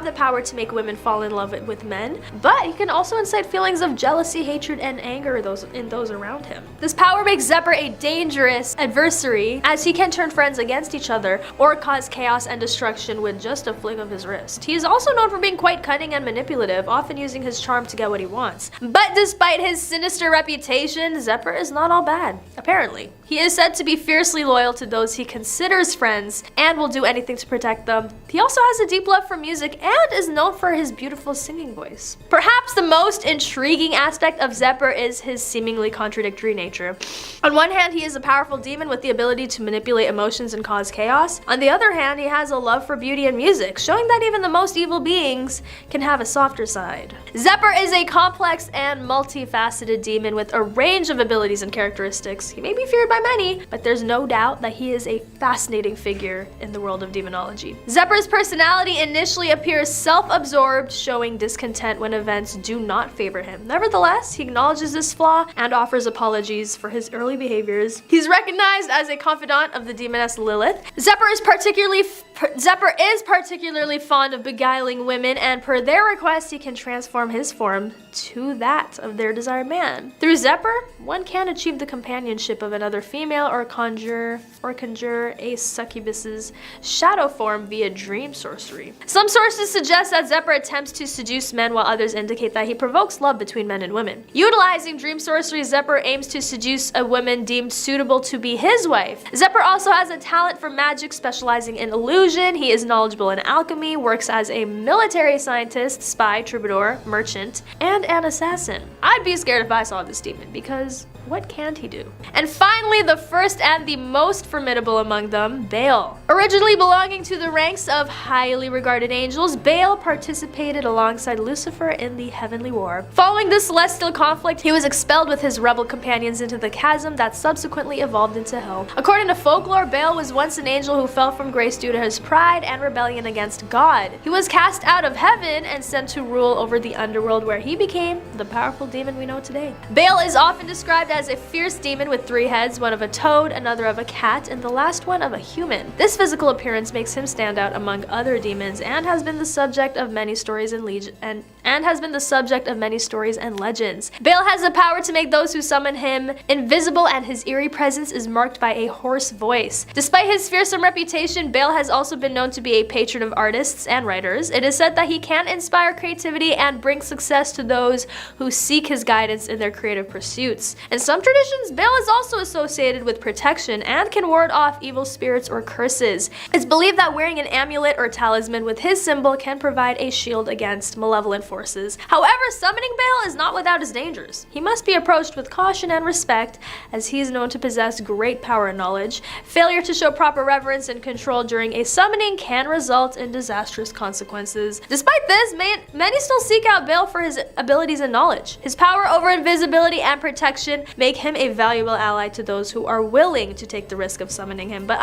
the power to make women fall in love with men, but he can also incite feelings of jealousy, hatred, and anger in those around him. This power makes Zephyr a dangerous adversary, as he can turn friends against each other or cause chaos and destruction with just a flick of his wrist. He is also known for being quite cunning and manipulative, often using his charm to get what he wants. But despite his sinister reputation, Zephyr is not all bad, apparently. He is said to be fiercely loyal to those he considers friends and will do anything to protect them. He also has a deep love for music and is known for his beautiful singing voice. Perhaps the most intriguing aspect of Zephyr is his seemingly contradictory nature. On one hand, he is a powerful demon with the ability to manipulate emotions and cause chaos. On the other hand, he has a love for beauty and music, showing that even the most evil beings can have a softer side. Zephyr is a complex and multifaceted demon with a range of abilities and characteristics. He may be feared by many, but there's no doubt that he is a fascinating figure in the world of demonology. Zephyr's personality initially appears self-absorbed, showing discontent when events do not favor him. Nevertheless, he acknowledges this flaw and offers apologies for his early behaviors. He's recognized as a confidant of the demoness Lilith. Zephyr is particularly fond of beguiling women, and per their request, he can transform his form to that of their desired man. Through Zephyr, one can achieve the companionship of another female or conjure a succubus's shadow form via dream sorcery. Some sources suggest that Zephyr attempts to seduce men, while others indicate that he provokes love between men and women. Utilizing dream sorcery, Zephyr aims to seduce a woman deemed suitable to be his wife. Zephyr also has a talent for magic, specializing in illusion. He is knowledgeable in alchemy, works as a military scientist, spy, troubadour, merchant, and an assassin. I'd be scared if I saw this demon, because what can't he do? And finally, the first and the most formidable among them, Baal. Originally belonging to the ranks of highly regarded angels, Baal participated alongside Lucifer in the heavenly war. Following this celestial conflict, he was expelled with his rebel companions into the chasm that subsequently evolved into hell. According to folklore, Baal was once an angel who fell from grace due to his pride and rebellion against God. He was cast out of heaven and sent to rule over the underworld, where he became the powerful demon we know today. Baal is often described as a fierce demon with 3 heads, one of a toad, another of a cat, and the last one of a human. This physical appearance makes him stand out among other demons and has been the subject of many stories and legends. Baal has the power to make those who summon him invisible, and his eerie presence is marked by a hoarse voice. Despite his fearsome reputation, Baal has also been known to be a patron of artists and writers. It is said that he can inspire creativity and bring success to those who seek his guidance in their creative pursuits. In some traditions, Baal is also associated with protection and can ward off evil spirits or curses. It's believed that wearing an amulet or talisman with his symbol can provide a shield against malevolent forces. However, summoning Baal is not without its dangers. He must be approached with caution and respect, as he is known to possess great power and knowledge. Failure to show proper reverence and control during a summoning can result in disastrous consequences. Despite this, many still seek out Baal for his abilities and knowledge. His power over invisibility and protection make him a valuable ally to those who are willing to take the risk of summoning him. But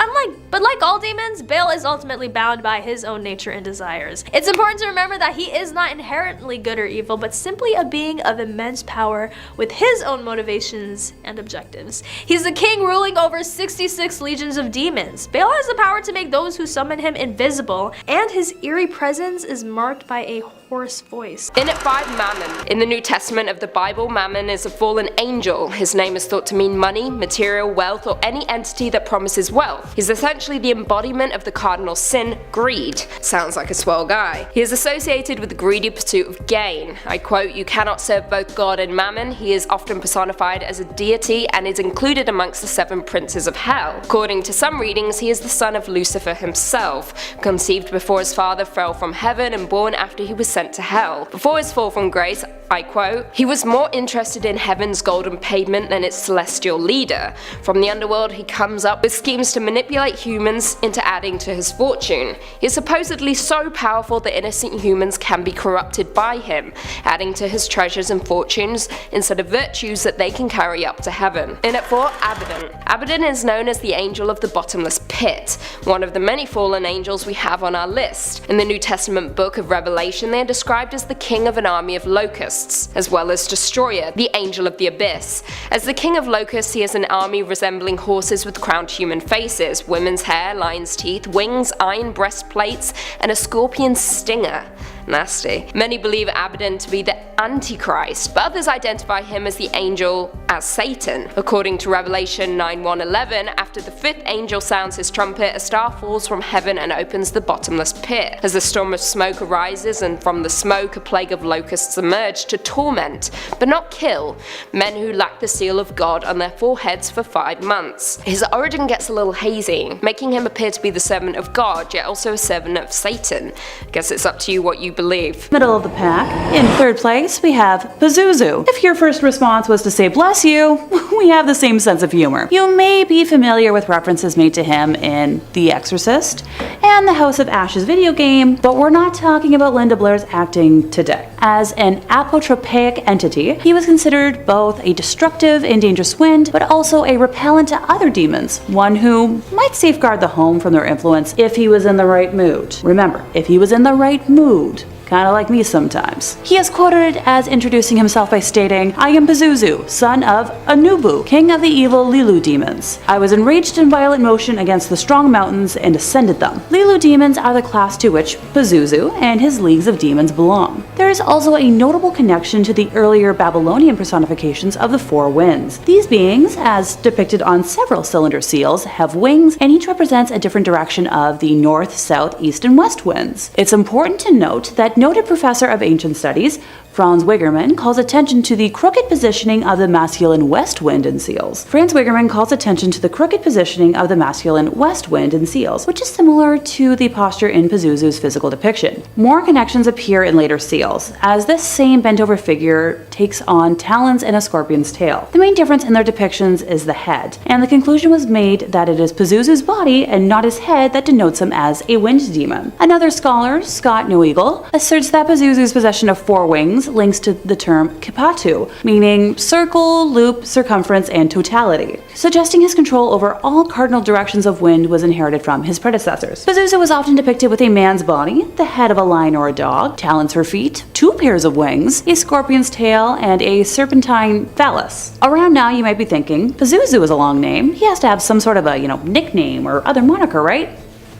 like all demons, Baal is ultimately bound by his own nature and desires. It's important to remember that he is not inherently good or evil, but simply a being of immense power with his own motivations and objectives. He's the king ruling over 66 legions of demons. Baal has the power to make those who summon him invisible, and his eerie presence is marked by a hoarse voice. In at 5, Mammon. In the New Testament of the Bible, Mammon is a fallen angel. His name is thought to mean money, material wealth, or any entity that promises wealth. He's essentially the embodiment of the cardinal sin, greed. Sounds like a swell guy. He is associated with the greedy pursuit of gain. I quote, "You cannot serve both God and Mammon." He is often personified as a deity and is included amongst the 7 princes of hell. According to some readings, he is the son of Lucifer himself, conceived before his father fell from heaven and born after he was sent sent to hell. Before his fall from grace, I quote, "He was more interested in heaven's golden pavement than its celestial leader. From the underworld he comes up with schemes to manipulate humans into adding to his fortune. He is supposedly so powerful that innocent humans can be corrupted by him, adding to his treasures and fortunes instead of virtues that they can carry up to heaven." In at 4, Abaddon. Abaddon is known as the angel of the bottomless pit, one of the many fallen angels we have on our list. In the New Testament book of Revelation, they are described as the king of an army of locusts, as well as Destroyer, the angel of the abyss. As the king of locusts, he has an army resembling horses with crowned human faces, women's hair, lion's teeth, wings, iron breastplates, and a scorpion stinger. Nasty. Many believe Abaddon to be the Antichrist, but others identify him as the angel as Satan. According to Revelation 9:1-11, after the 5th angel sounds his trumpet, a star falls from heaven and opens the bottomless pit. As a storm of smoke arises, and from the smoke a plague of locusts emerge to torment, but not kill, men who lack the seal of God on their foreheads for 5 months. His origin gets a little hazy, making him appear to be the servant of God, yet also a servant of Satan. Guess it's up to you what you believe. Middle of the pack. In 3rd place, we have Pazuzu. If your first response was to say bless you, we have the same sense of humor. You may be familiar with references made to him in The Exorcist and the House of Ashes video game, but we're not talking about Linda Blair's acting today. As an apotropaic entity, he was considered both a destructive and dangerous wind, but also a repellent to other demons, one who might safeguard the home from their influence if he was in the right mood. Remember, if he was in the right mood. Kinda like me sometimes. He is quoted as introducing himself by stating, "I am Pazuzu, son of Anubu, king of the evil Lilu demons. I was enraged in violent motion against the strong mountains and ascended them." Lilu demons are the class to which Pazuzu and his leagues of demons belong. There is also a notable connection to the earlier Babylonian personifications of the 4 winds. These beings, as depicted on several cylinder seals, have wings, and each represents a different direction of the north, south, east, and west winds. It's important to note that noted professor of ancient studies Franz Wigerman calls attention to the crooked positioning of the masculine west wind in seals. Franz Wigerman calls attention to the crooked positioning of the masculine west wind in seals, which is similar to the posture in Pazuzu's physical depiction. More connections appear in later seals, as this same bent-over figure takes on talons and a scorpion's tail. The main difference in their depictions is the head, and the conclusion was made that it is Pazuzu's body and not his head that denotes him as a wind demon. Another scholar, Scott Neweagle, asserts that Pazuzu's possession of 4 wings links to the term kipatu, meaning circle, loop, circumference, and totality, suggesting his control over all cardinal directions of wind was inherited from his predecessors. Pazuzu was often depicted with a man's body, the head of a lion or a dog, talons for feet, 2 pairs of wings, a scorpion's tail, and a serpentine phallus. Around now you might be thinking, Pazuzu is a long name, he has to have some sort of a, nickname or other moniker, right?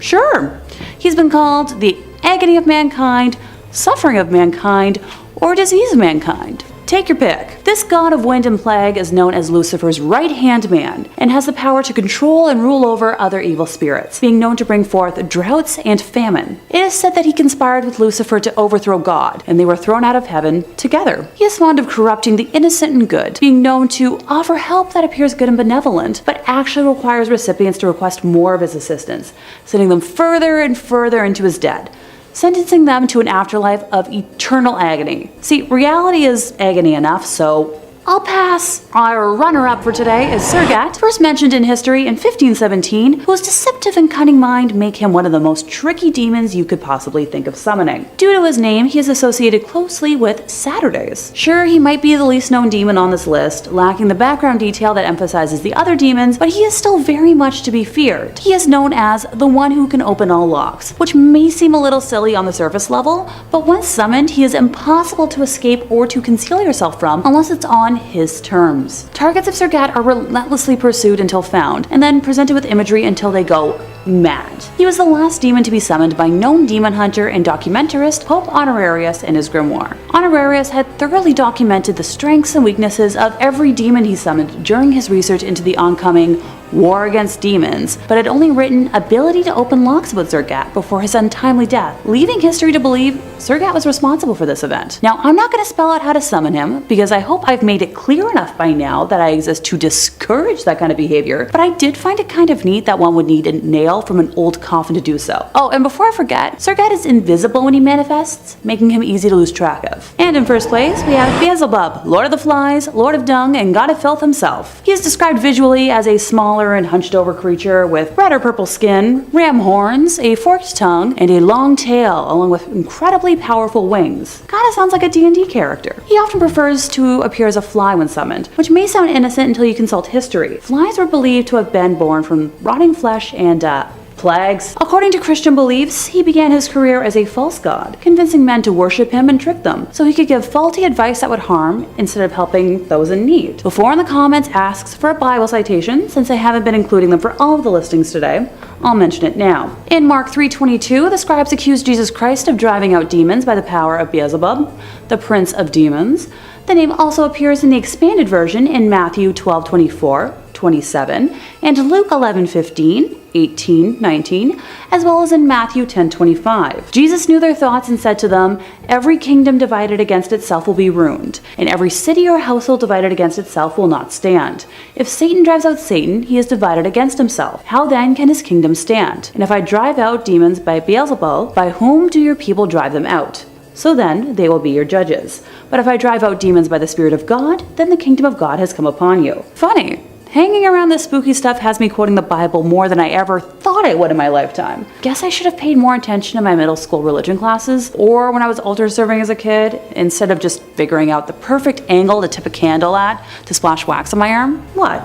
Sure. He's been called the agony of mankind, suffering of mankind, or disease of mankind. Take your pick. This god of wind and plague is known as Lucifer's right-hand man and has the power to control and rule over other evil spirits, being known to bring forth droughts and famine. It is said that he conspired with Lucifer to overthrow God, and they were thrown out of heaven together. He is fond of corrupting the innocent and good, being known to offer help that appears good and benevolent, but actually requires recipients to request more of his assistance, sending them further and further into his debt, sentencing them to an afterlife of eternal agony. See, reality is agony enough, so I'll pass. Our runner-up for today is Sergat, first mentioned in history in 1517, whose deceptive and cunning mind make him one of the most tricky demons you could possibly think of summoning. Due to his name, he is associated closely with Saturdays. Sure, he might be the least known demon on this list, lacking the background detail that emphasizes the other demons, but he is still very much to be feared. He is known as the one who can open all locks, which may seem a little silly on the surface level, but once summoned, he is impossible to escape or to conceal yourself from unless it's on his terms. Targets of Sergat are relentlessly pursued until found, and then presented with imagery until they go mad. He was the last demon to be summoned by known demon hunter and documentarist Pope Honorarius in his grimoire. Honorarius had thoroughly documented the strengths and weaknesses of every demon he summoned during his research into the oncoming War Against Demons, but had only written ability to open locks about Zergat before his untimely death, leaving history to believe Zergat was responsible for this event. Now, I'm not going to spell out how to summon him, because I hope I've made it clear enough by now that I exist to discourage that kind of behavior, but I did find it kind of neat that one would need a nail from an old coffin to do so. Oh, and before I forget, Zergat is invisible when he manifests, making him easy to lose track of. And in first place, we have Beelzebub, Lord of the Flies, Lord of Dung, and God of Filth himself. He is described visually as a smaller and hunched over creature with red or purple skin, ram horns, a forked tongue, and a long tail, along with incredibly powerful wings. Kinda sounds like a D&D character. He often prefers to appear as a fly when summoned, which may sound innocent until you consult history. Flies were believed to have been born from rotting flesh and, plagues. According to Christian beliefs, he began his career as a false god, convincing men to worship him and trick them, so he could give faulty advice that would harm instead of helping those in need. Before in the comments asks for a Bible citation, since I haven't been including them for all of the listings today, I'll mention it now. In Mark 3:22, the scribes accused Jesus Christ of driving out demons by the power of Beelzebub, the prince of demons. The name also appears in the expanded version in Matthew 12:24, 27, and Luke 11:15, 18, 19, as well as in Matthew 10:25. Jesus knew their thoughts and said to them, "Every kingdom divided against itself will be ruined, and every city or household divided against itself will not stand. If Satan drives out Satan, he is divided against himself. How then can his kingdom stand? And if I drive out demons by Beelzebul, by whom do your people drive them out? So then they will be your judges. But if I drive out demons by the Spirit of God, then the kingdom of God has come upon you." Funny. Hanging around this spooky stuff has me quoting the Bible more than I ever thought I would in my lifetime. Guess I should have paid more attention in my middle school religion classes, or when I was altar serving as a kid, instead of just figuring out the perfect angle to tip a candle at to splash wax on my arm. What?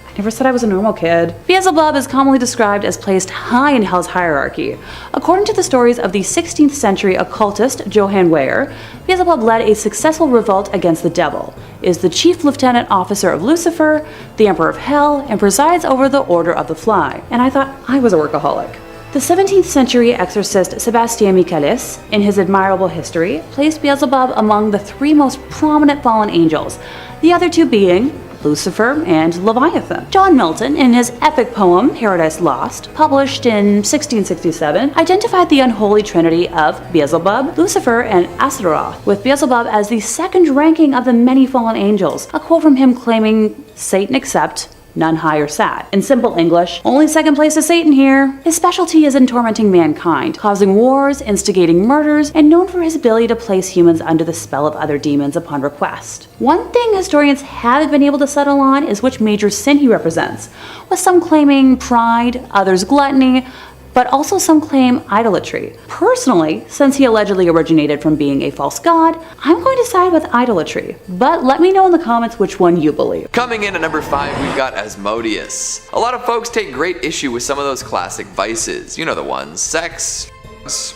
I never said I was a normal kid. Beelzebub is commonly described as placed high in hell's hierarchy. According to the stories of the 16th century occultist Johann Weyer, Beelzebub led a successful revolt against the devil, is the chief lieutenant officer of Lucifer, the emperor of hell, and presides over the Order of the Fly. And I thought I was a workaholic. The 17th century exorcist Sebastien Michaelis, in his admirable history, placed Beelzebub among the three most prominent fallen angels, the other two being Lucifer and Leviathan. John Milton, in his epic poem Paradise Lost, published in 1667, identified the unholy trinity of Beelzebub, Lucifer, and Astaroth, with Beelzebub as the second ranking of the many fallen angels, a quote from him claiming Satan except none higher sat. In simple English, only second place is Satan here. His specialty is in tormenting mankind, causing wars, instigating murders, and known for his ability to place humans under the spell of other demons upon request. One thing historians haven't been able to settle on is which major sin he represents, with some claiming pride, others gluttony, but also some claim idolatry. Personally, since he allegedly originated from being a false god, I'm going to side with idolatry. But let me know in the comments which one you believe. Coming in at number 5, we've got Asmodeus. A lot of folks take great issue with some of those classic vices. You know the ones: sex,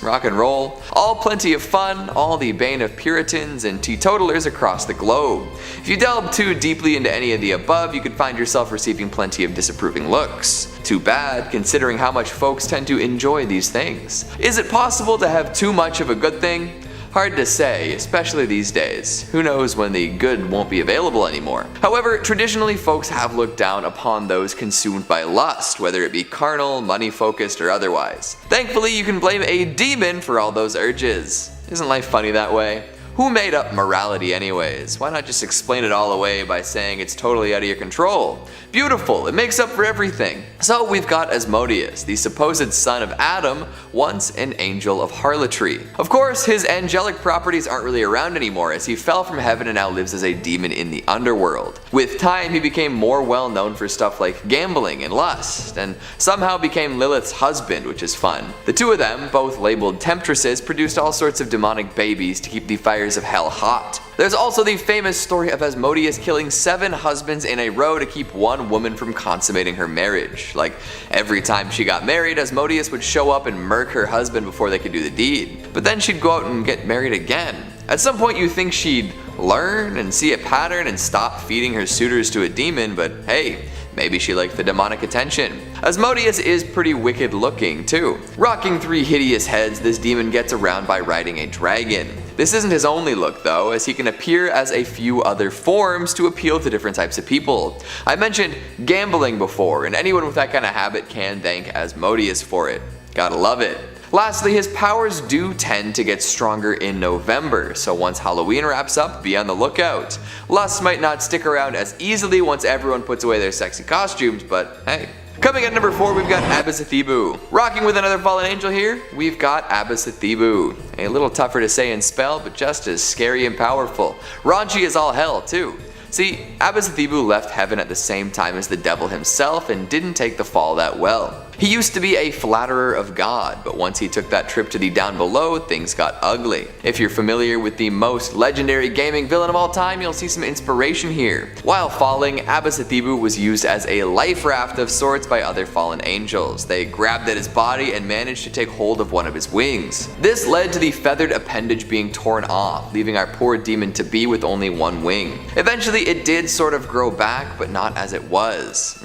rock and roll, all plenty of fun, all the bane of Puritans and teetotalers across the globe. If you delve too deeply into any of the above, you could find yourself receiving plenty of disapproving looks. Too bad, considering how much folks tend to enjoy these things. Is it possible to have too much of a good thing? Hard to say, especially these days. Who knows when the good won't be available anymore. However, traditionally folks have looked down upon those consumed by lust, whether it be carnal, money-focused, or otherwise. Thankfully, you can blame a demon for all those urges. Isn't life funny that way? Who made up morality anyways? Why not just explain it all away by saying it's totally out of your control? Beautiful, it makes up for everything. So we've got Asmodeus, the supposed son of Adam, once an angel of harlotry. Of course, his angelic properties aren't really around anymore, as he fell from heaven and now lives as a demon in the underworld. With time, he became more well known for stuff like gambling and lust, and somehow became Lilith's husband, which is fun. The two of them, both labeled temptresses, produced all sorts of demonic babies to keep the fires of hell hot. There's also the famous story of Asmodeus killing 7 husbands in a row to keep one woman from consummating her marriage. Like, every time she got married, Asmodeus would show up and murk her husband before they could do the deed. But then she'd go out and get married again. At some point you think she'd learn and see a pattern and stop feeding her suitors to a demon, but hey, maybe she liked the demonic attention. Asmodeus is pretty wicked looking too. Rocking 3 hideous heads, this demon gets around by riding a dragon. This isn't his only look though, as he can appear as a few other forms to appeal to different types of people. I mentioned gambling before, and anyone with that kind of habit can thank Asmodeus for it. Gotta love it. Lastly, his powers do tend to get stronger in November, so once Halloween wraps up, be on the lookout. Lust might not stick around as easily once everyone puts away their sexy costumes, but hey. Coming at number 4, we've got Abbasathebu. Rocking with another fallen angel here, we've got Abbasathebu. A little tougher to say and spell, but just as scary and powerful. Raunchy as all hell, too. See, Abbasathebu left heaven at the same time as the devil himself and didn't take the fall that well. He used to be a flatterer of God, but once he took that trip to the down below, things got ugly. If you're familiar with the most legendary gaming villain of all time, you'll see some inspiration here. While falling, Abbasathebu was used as a life raft of sorts by other fallen angels. They grabbed at his body and managed to take hold of one of his wings. This led to the feathered appendage being torn off, leaving our poor demon to be with only one wing. Eventually it did sort of grow back, but not as it was.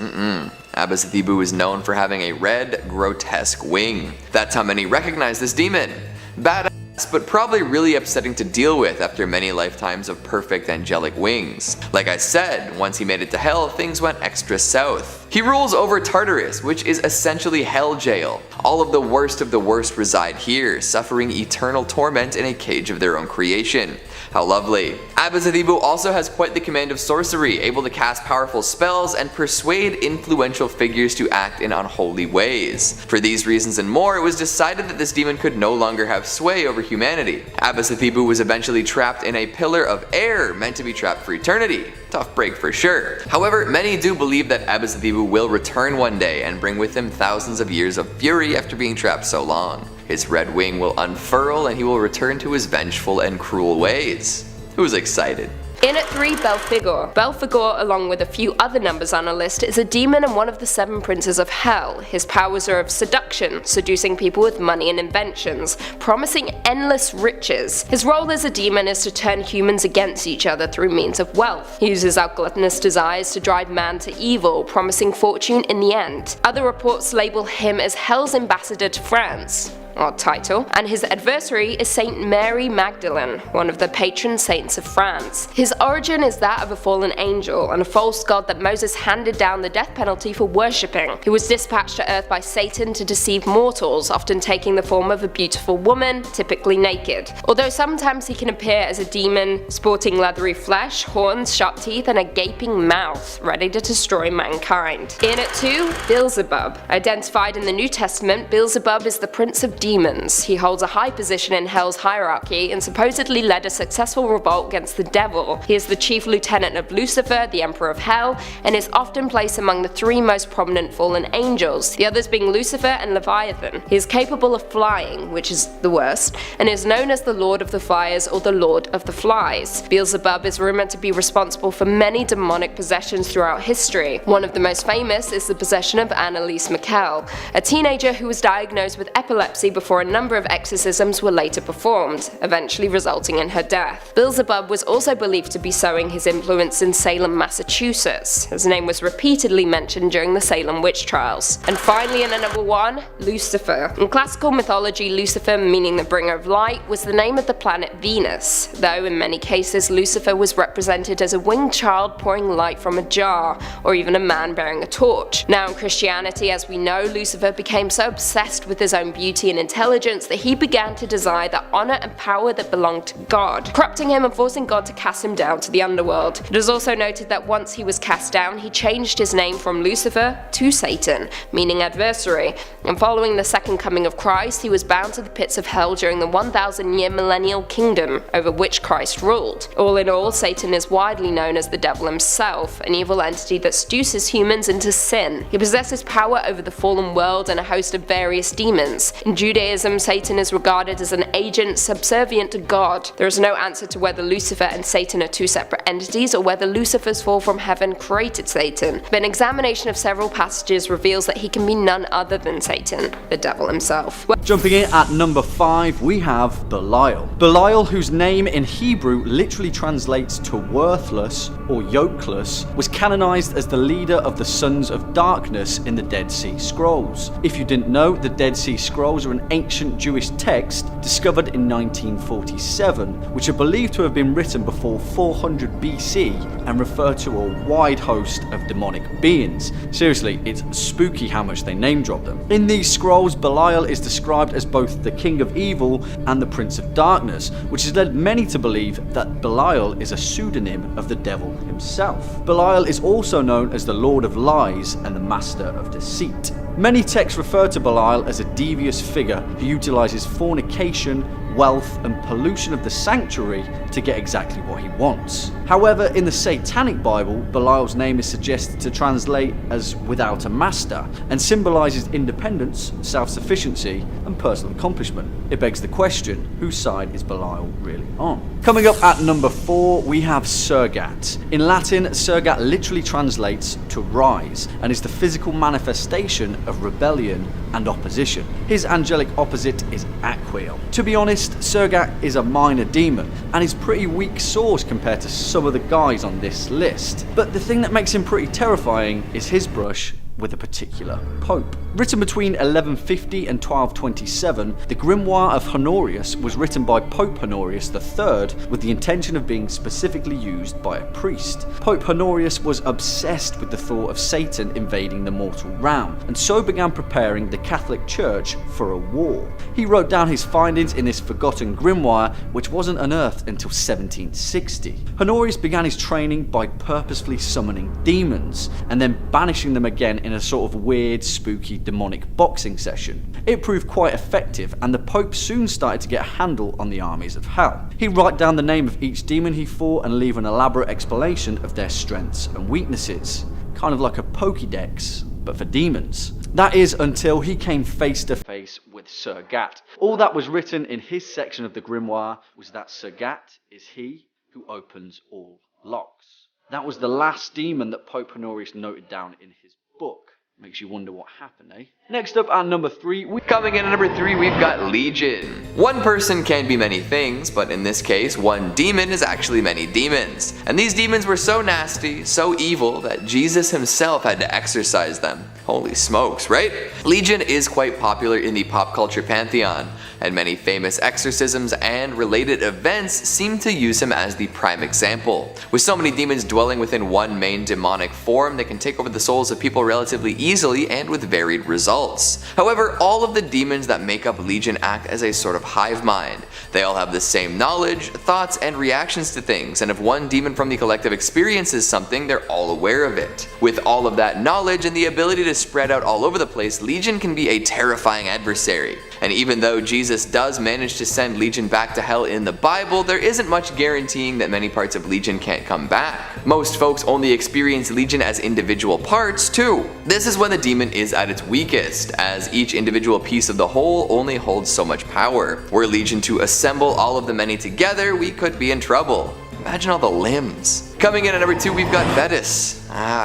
Abbasathebu is known for having a red, grotesque wing. That's how many recognize this demon. Badass, but probably really upsetting to deal with after many lifetimes of perfect angelic wings. Like I said, once he made it to hell, things went extra south. He rules over Tartarus, which is essentially hell jail. All of the worst reside here, suffering eternal torment in a cage of their own creation. How lovely. Abbasathebu also has quite the command of sorcery, able to cast powerful spells and persuade influential figures to act in unholy ways. For these reasons and more, it was decided that this demon could no longer have sway over humanity. Abbasathebu was eventually trapped in a pillar of air, meant to be trapped for eternity. Tough break for sure. However, many do believe that Abbasathebu will return one day and bring with him thousands of years of fury after being trapped so long. His red wing will unfurl and he will return to his vengeful and cruel ways. Who's excited? In at 3, Belphegor. Belphegor, along with a few other numbers on our list, is a demon and one of the 7 princes of hell. His powers are of seduction, seducing people with money and inventions, promising endless riches. His role as a demon is to turn humans against each other through means of wealth. He uses our gluttonous desires to drive man to evil, promising fortune in the end. Other reports label him as Hell's ambassador to France. Odd title, and his adversary is Saint Mary Magdalene, one of the patron saints of France. His origin is that of a fallen angel and a false god that Moses handed down the death penalty for worshipping. He was dispatched to earth by Satan to deceive mortals, often taking the form of a beautiful woman, typically naked. Although sometimes he can appear as a demon, sporting leathery flesh, horns, sharp teeth, and a gaping mouth, ready to destroy mankind. In at 2, Beelzebub. Identified in the New Testament, Beelzebub is the prince of demons. He holds a high position in Hell's hierarchy and supposedly led a successful revolt against the devil. He is the chief lieutenant of Lucifer, the emperor of Hell, and is often placed among the 3 most prominent fallen angels, the others being Lucifer and Leviathan. He is capable of flying, which is the worst, and is known as the Lord of the Fires or the Lord of the Flies. Beelzebub is rumored to be responsible for many demonic possessions throughout history. One of the most famous is the possession of Anneliese Michel, a teenager who was diagnosed with epilepsy before a number of exorcisms were later performed, eventually resulting in her death. Beelzebub was also believed to be sowing his influence in Salem, Massachusetts. His name was repeatedly mentioned during the Salem witch trials. And finally, in at number 1, Lucifer. In classical mythology, Lucifer, meaning the bringer of light, was the name of the planet Venus, though in many cases Lucifer was represented as a winged child pouring light from a jar, or even a man bearing a torch. Now in Christianity, as we know, Lucifer became so obsessed with his own beauty and intelligence that he began to desire the honor and power that belonged to God, corrupting him and forcing God to cast him down to the underworld. It is also noted that once he was cast down, he changed his name from Lucifer to Satan, meaning adversary, and following the second coming of Christ, he was bound to the pits of hell during the 1,000-year millennial kingdom over which Christ ruled. All in all, Satan is widely known as the devil himself, an evil entity that seduces humans into sin. He possesses power over the fallen world and a host of various demons. In Judaism, Satan is regarded as an agent subservient to God. There is no answer to whether Lucifer and Satan are 2 separate entities or whether Lucifer's fall from heaven created Satan, but an examination of several passages reveals that he can be none other than Satan, the devil himself. Jumping in at number 5, we have Belial. Belial, whose name in Hebrew literally translates to worthless or yokeless, was canonized as the leader of the Sons of Darkness in the Dead Sea Scrolls. If you didn't know, the Dead Sea Scrolls are an an ancient Jewish text discovered in 1947, which are believed to have been written before 400 BC and refer to a wide host of demonic beings. Seriously, it's spooky how much they name drop them. In these scrolls, Belial is described as both the king of evil and the prince of darkness, which has led many to believe that Belial is a pseudonym of the devil himself. Belial is also known as the Lord of Lies and the Master of Deceit. Many texts refer to Belial as a devious figure who utilizes fornication, wealth, and pollution of the sanctuary to get exactly what he wants. However, in the Satanic Bible, Belial's name is suggested to translate as without a master and symbolizes independence, self-sufficiency, and personal accomplishment. It begs the question, whose side is Belial really on? Coming up at number 4, we have Surgat. In Latin, Surgat literally translates to rise and is the physical manifestation of rebellion and opposition. His angelic opposite is Aquiel. To be honest, Surgat is a minor demon and is pretty weak sauce compared to some of the guys on this list. But the thing that makes him pretty terrifying is his brush with a particular pope. Written between 1150 and 1227, the Grimoire of Honorius was written by Pope Honorius III with the intention of being specifically used by a priest. Pope Honorius was obsessed with the thought of Satan invading the mortal realm, and so began preparing the Catholic Church for a war. He wrote down his findings in this forgotten grimoire, which wasn't unearthed until 1760. Honorius began his training by purposefully summoning demons, and then banishing them again in a sort of weird, spooky, demonic boxing session. It proved quite effective, and the Pope soon started to get a handle on the armies of hell. He'd write down the name of each demon he fought and leave an elaborate explanation of their strengths and weaknesses. Kind of like a Pokédex, but for demons. That is until he came face to face with Surgat. All that was written in his section of the grimoire was that Surgat is he who opens all locks. That was the last demon that Pope Honorius noted down in his book. Makes you wonder what happened, eh? Next up at number 3, Coming in at number 3, we've got Legion. One person can be many things, but in this case, one demon is actually many demons. And these demons were so nasty, so evil, that Jesus himself had to exorcise them. Holy smokes, right? Legion is quite popular in the pop culture pantheon, and many famous exorcisms and related events seem to use him as the prime example. With so many demons dwelling within one main demonic form, they can take over the souls of people relatively easily and with varied results. However, all of the demons that make up Legion act as a sort of hive mind. They all have the same knowledge, thoughts, and reactions to things, and if one demon from the collective experiences something, they're all aware of it. With all of that knowledge and the ability to spread out all over the place, Legion can be a terrifying adversary. And even though Jesus does manage to send Legion back to hell in the Bible, there isn't much guaranteeing that many parts of Legion can't come back. Most folks only experience Legion as individual parts too. This is when the demon is at its weakest, as each individual piece of the whole only holds so much power. Were Legion to assemble all of the many together, we could be in trouble. Imagine all the limbs. Coming in at number 2, we've got Vetus.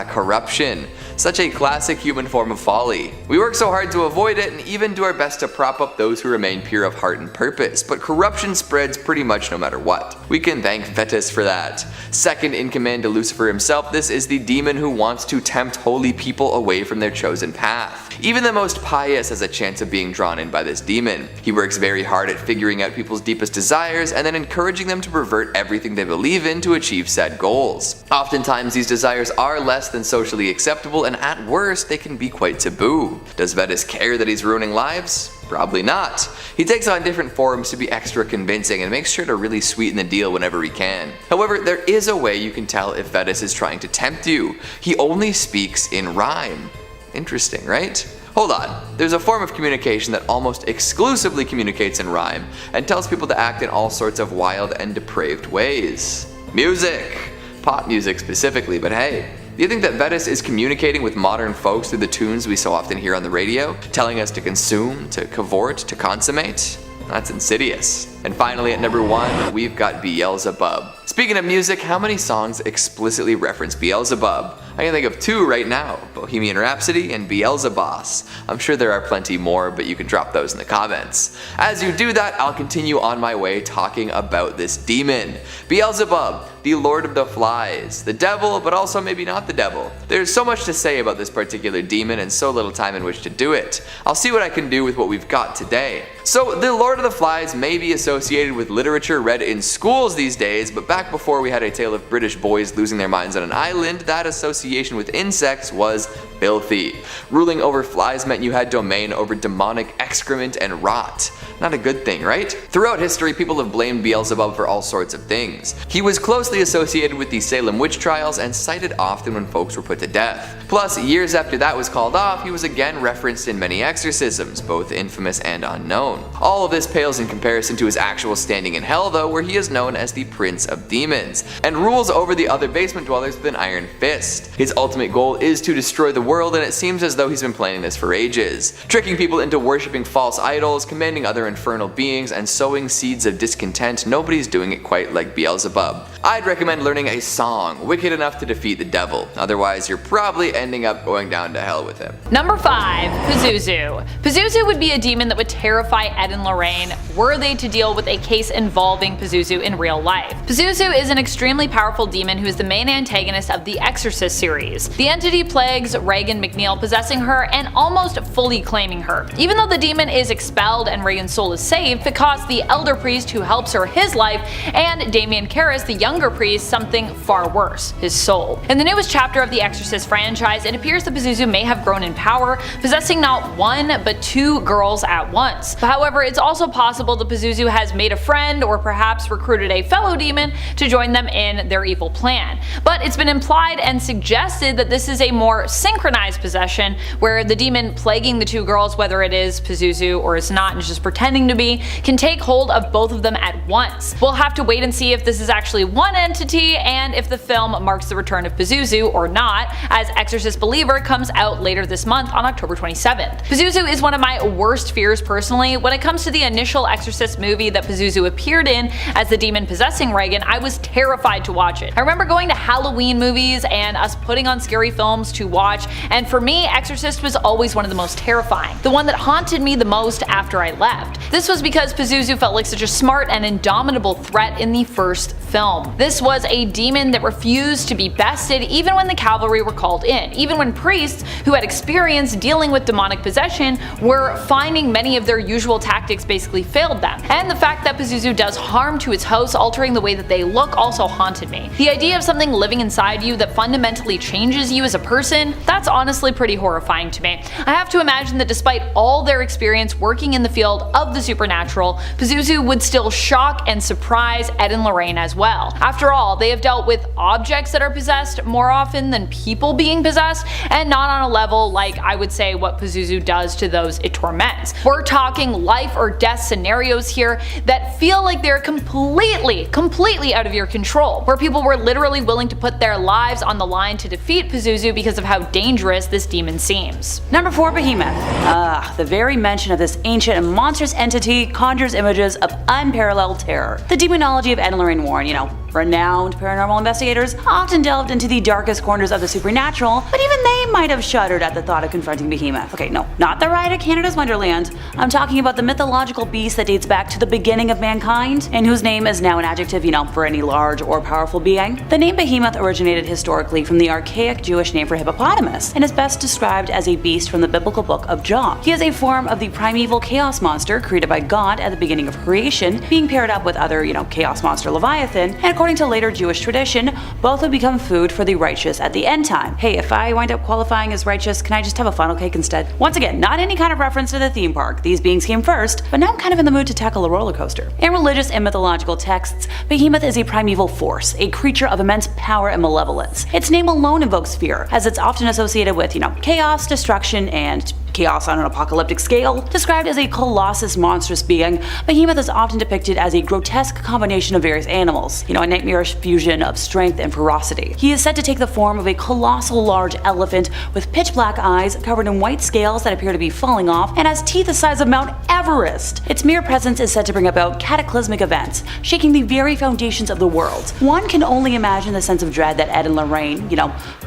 Corruption. Such a classic human form of folly. We work so hard to avoid it and even do our best to prop up those who remain pure of heart and purpose, but corruption spreads pretty much no matter what. We can thank Vetus for that. Second in command to Lucifer himself, this is the demon who wants to tempt holy people away from their chosen path. Even the most pious has a chance of being drawn in by this demon. He works very hard at figuring out people's deepest desires and then encouraging them to pervert everything they believe in to achieve said goals. Oftentimes these desires are less than socially acceptable, and at worst, they can be quite taboo. Does Vetus care that he's ruining lives? Probably not. He takes on different forms to be extra convincing and makes sure to really sweeten the deal whenever he can. However, there is a way you can tell if Vetus is trying to tempt you. He only speaks in rhyme. Interesting, right? Hold on, there's a form of communication that almost exclusively communicates in rhyme and tells people to act in all sorts of wild and depraved ways. Music! Pop music specifically, but hey, do you think that Vetus is communicating with modern folks through the tunes we so often hear on the radio, telling us to consume, to cavort, to consummate? That's insidious. And finally at number 1, we've got Beelzebub. Speaking of music, how many songs explicitly reference Beelzebub? I can think of 2 right now, Bohemian Rhapsody and Beelzebos. I'm sure there are plenty more, but you can drop those in the comments. As you do that, I'll continue on my way talking about this demon. Beelzebub, the Lord of the Flies, the devil, but also maybe not the devil. There's so much to say about this particular demon and so little time in which to do it. I'll see what I can do with what we've got today. So the Lord of the Flies may be associated with literature read in schools these days, but back before we had a tale of British boys losing their minds on an island, that association with insects was filthy. Ruling over flies meant you had domain over demonic excrement and rot. Not a good thing, right? Throughout history, people have blamed Beelzebub for all sorts of things. He was closely associated with the Salem witch trials and cited often when folks were put to death. Plus, years after that was called off, he was again referenced in many exorcisms, both infamous and unknown. All of this pales in comparison to his actual standing in hell though, where he is known as the Prince of Demons, and rules over the other basement dwellers with an iron fist. His ultimate goal is to destroy the world, and it seems as though he's been planning this for ages, tricking people into worshipping false idols, commanding other infernal beings, and sowing seeds of discontent. Nobody's doing it quite like Beelzebub. I'd recommend learning a song wicked enough to defeat the devil, otherwise you're probably ending up going down to hell with him. Number 5, Pazuzu. Pazuzu would be a demon that would terrify Ed and Lorraine were they to deal with a case involving Pazuzu in real life. Pazuzu is an extremely powerful demon who is the main antagonist of the Exorcist series. The entity plagues Regan McNeil, possessing her and almost fully claiming her. Even though the demon is expelled and Regan's soul is saved, it costs the elder priest who helps her his life and Damien Karras, the younger priest, something far worse, his soul. In the newest chapter of the Exorcist franchise, it appears that Pazuzu may have grown in power, possessing not 1 but 2 girls at once. However, it's also possible that Pazuzu has made a friend or perhaps recruited a fellow demon to join them in their evil plan. But it's been implied and suggested that this is a more synchronized possession, where the demon plaguing the 2 girls, whether it is Pazuzu or is not and is just pretending to be, can take hold of both of them at once. We'll have to wait and see if this is actually one entity and if the film marks the return of Pazuzu or not, as Exorcist Believer comes out later this month on October 27th. Pazuzu is one of my worst fears personally. When it comes to the initial Exorcist movie that Pazuzu appeared in as the demon possessing Regan, I was terrified to watch it. I remember going to Halloween movies and us putting on scary films to watch, and for me, Exorcist was always one of the most terrifying, the one that haunted me the most after I left. This was because Pazuzu felt like such a smart and indomitable threat in the first film. This was a demon that refused to be bested even when the cavalry were called in, even when priests who had experience dealing with demonic possession were finding many of their usual tactics basically failed them. And the fact that Pazuzu does harm to its hosts, altering the way that they look, also haunted me. The idea of something living inside you that fundamentally changes you as a person, that's honestly pretty horrifying to me. I have to imagine that despite all their experience working in the field of the supernatural, Pazuzu would still shock and surprise Ed and Lorraine as well. After all, they have dealt with objects that are possessed more often than people being possessed, and not on a level like I would say what Pazuzu does to those it torments. We're talking life or death scenarios here that feel like they're completely out of your control, where people were literally willing to put their lives on the line to defeat Pazuzu because of how dangerous this demon seems. Number 4, Behemoth. The very mention of this ancient and monstrous entity conjures images of unparalleled terror. The demonology of Ed and Lorraine Warren, renowned paranormal investigators, often delved into the darkest corners of the supernatural, but even they might have shuddered at the thought of confronting Behemoth. Okay, no, not the ride at Canada's Wonderland. I'm talking about the mythological beast that dates back to the beginning of mankind, and whose name is now an adjective, for any large or powerful being. The name Behemoth originated historically from the archaic Jewish name for hippopotamus, and is best described as a beast from the biblical book of Job. He is a form of the primeval chaos monster created by God at the beginning of creation, being paired up with other, chaos monster Leviathan, and according to later Jewish tradition, both would become food for the righteous at the end time. Hey, if I wind up qualifying as righteous, can I just have a funnel cake instead? Once again, not any kind of reference to the theme park. These beings came first, but now I'm kind of in the mood to tackle a roller coaster. In religious and mythological texts, Behemoth is a primeval force, a creature of immense power and malevolence. Its name alone invokes fear, as it's often associated with, chaos, destruction, and chaos on an apocalyptic scale. Described as a colossus monstrous being, Behemoth is often depicted as a grotesque combination of various animals, a nightmarish fusion of strength and ferocity. He is said to take the form of a colossal large elephant with pitch black eyes covered in white scales that appear to be falling off and has teeth the size of Mount Everest. Its mere presence is said to bring about cataclysmic events, shaking the very foundations of the world. One can only imagine the sense of dread that Ed and Lorraine, who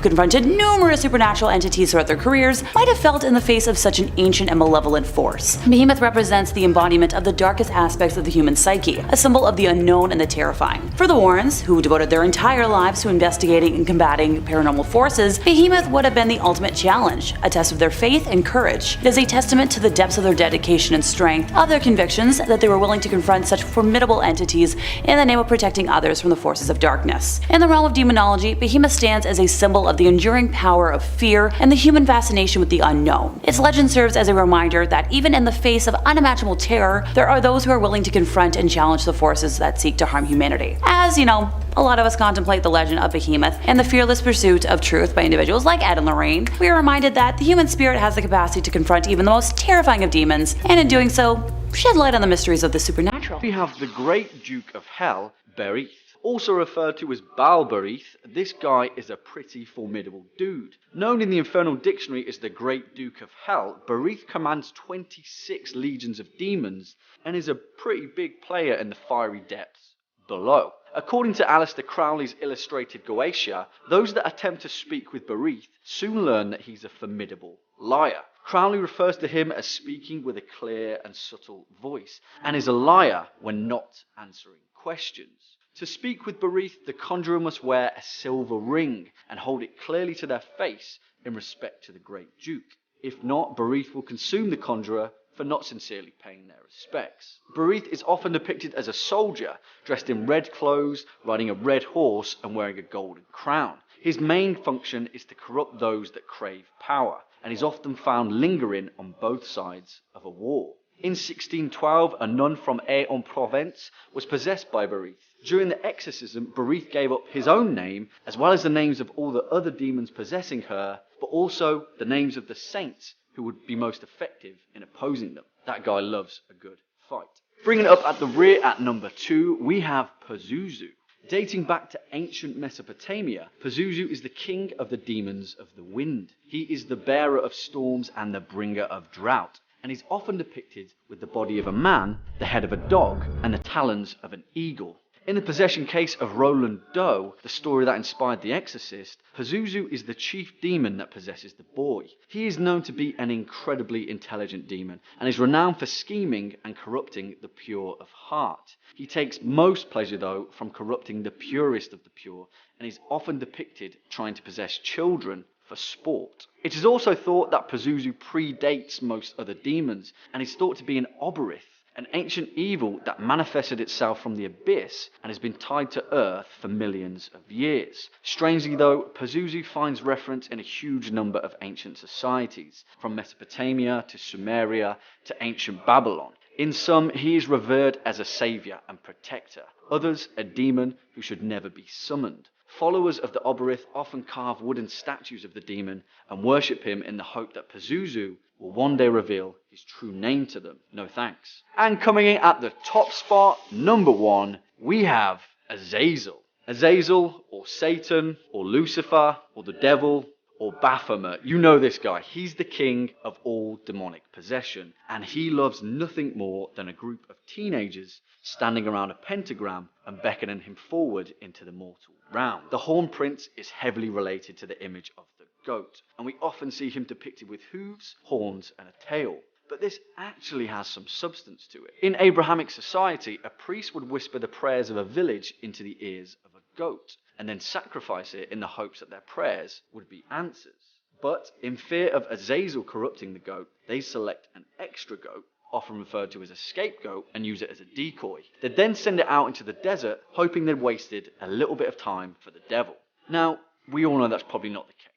confronted numerous supernatural entities throughout their careers, might have felt in the face of such an ancient and malevolent force. Behemoth represents the embodiment of the darkest aspects of the human psyche, a symbol of the unknown and the terrifying. For the Warrens, who devoted their entire lives to investigating and combating paranormal forces, Behemoth would have been the ultimate challenge, a test of their faith and courage. It is a testament to the depths of their dedication and strength, of their convictions that they were willing to confront such formidable entities in the name of protecting others from the forces of darkness. In the realm of demonology, Behemoth stands as a symbol of the enduring power of fear and the human fascination with the unknown. Its legend serves as a reminder that even in the face of unimaginable terror, there are those who are willing to confront and challenge the forces that seek to harm humanity. As, a lot of us contemplate the legend of Behemoth and the fearless pursuit of truth by individuals like Ed and Lorraine, we are reminded that the human spirit has the capacity to confront even the most terrifying of demons, and in doing so, shed light on the mysteries of the supernatural. We have the Great Duke of Hell, Berith. Also referred to as Balberith, this guy is a pretty formidable dude. Known in the Infernal Dictionary as the Great Duke of Hell, Berith commands 26 legions of demons and is a pretty big player in the fiery depths below. According to Aleister Crowley's illustrated Goetia, those that attempt to speak with Berith soon learn that he's a formidable liar. Crowley refers to him as speaking with a clear and subtle voice, and is a liar when not answering questions. To speak with Berith, the conjurer must wear a silver ring and hold it clearly to their face in respect to the Great Duke. If not, Berith will consume the conjurer for not sincerely paying their respects. Berith is often depicted as a soldier, dressed in red clothes, riding a red horse and wearing a golden crown. His main function is to corrupt those that crave power, and is often found lingering on both sides of a war. In 1612, a nun from Aix-en-Provence was possessed by Berith. During the exorcism, Berith gave up his own name, as well as the names of all the other demons possessing her, but also the names of the saints who would be most effective in opposing them. That guy loves a good fight. Bringing it up at the rear at number 2, we have Pazuzu. Dating back to ancient Mesopotamia, Pazuzu is the king of the demons of the wind. He is the bearer of storms and the bringer of drought, and is often depicted with the body of a man, the head of a dog, and the talons of an eagle. In the possession case of Roland Doe, the story that inspired The Exorcist, Pazuzu is the chief demon that possesses the boy. He is known to be an incredibly intelligent demon, and is renowned for scheming and corrupting the pure of heart. He takes most pleasure, though, from corrupting the purest of the pure, and is often depicted trying to possess children for sport. It is also thought that Pazuzu predates most other demons, and is thought to be an Oberith, an ancient evil that manifested itself from the abyss and has been tied to Earth for millions of years. Strangely though, Pazuzu finds reference in a huge number of ancient societies, from Mesopotamia to Sumeria to ancient Babylon. In some, he is revered as a saviour and protector, others a demon who should never be summoned. Followers of the Oberith often carve wooden statues of the demon and worship him in the hope that Pazuzu will one day reveal his true name to them. No thanks. And coming in at the top spot, number 1, we have Azazel. Azazel, or Satan, or Lucifer, or the devil, or Baphomet. You know this guy. He's the king of all demonic possession, and he loves nothing more than a group of teenagers standing around a pentagram and beckoning him forward into the mortal realm. The Horn Prince is heavily related to the image of the goat, and we often see him depicted with hooves, horns, and a tail. But this actually has some substance to it. In Abrahamic society, a priest would whisper the prayers of a village into the ears of a goat, and then sacrifice it in the hopes that their prayers would be answers. But in fear of Azazel corrupting the goat, they select an extra goat, often referred to as a scapegoat, and use it as a decoy. They'd then send it out into the desert, hoping they'd wasted a little bit of time for the devil. Now, we all know that's probably not the case.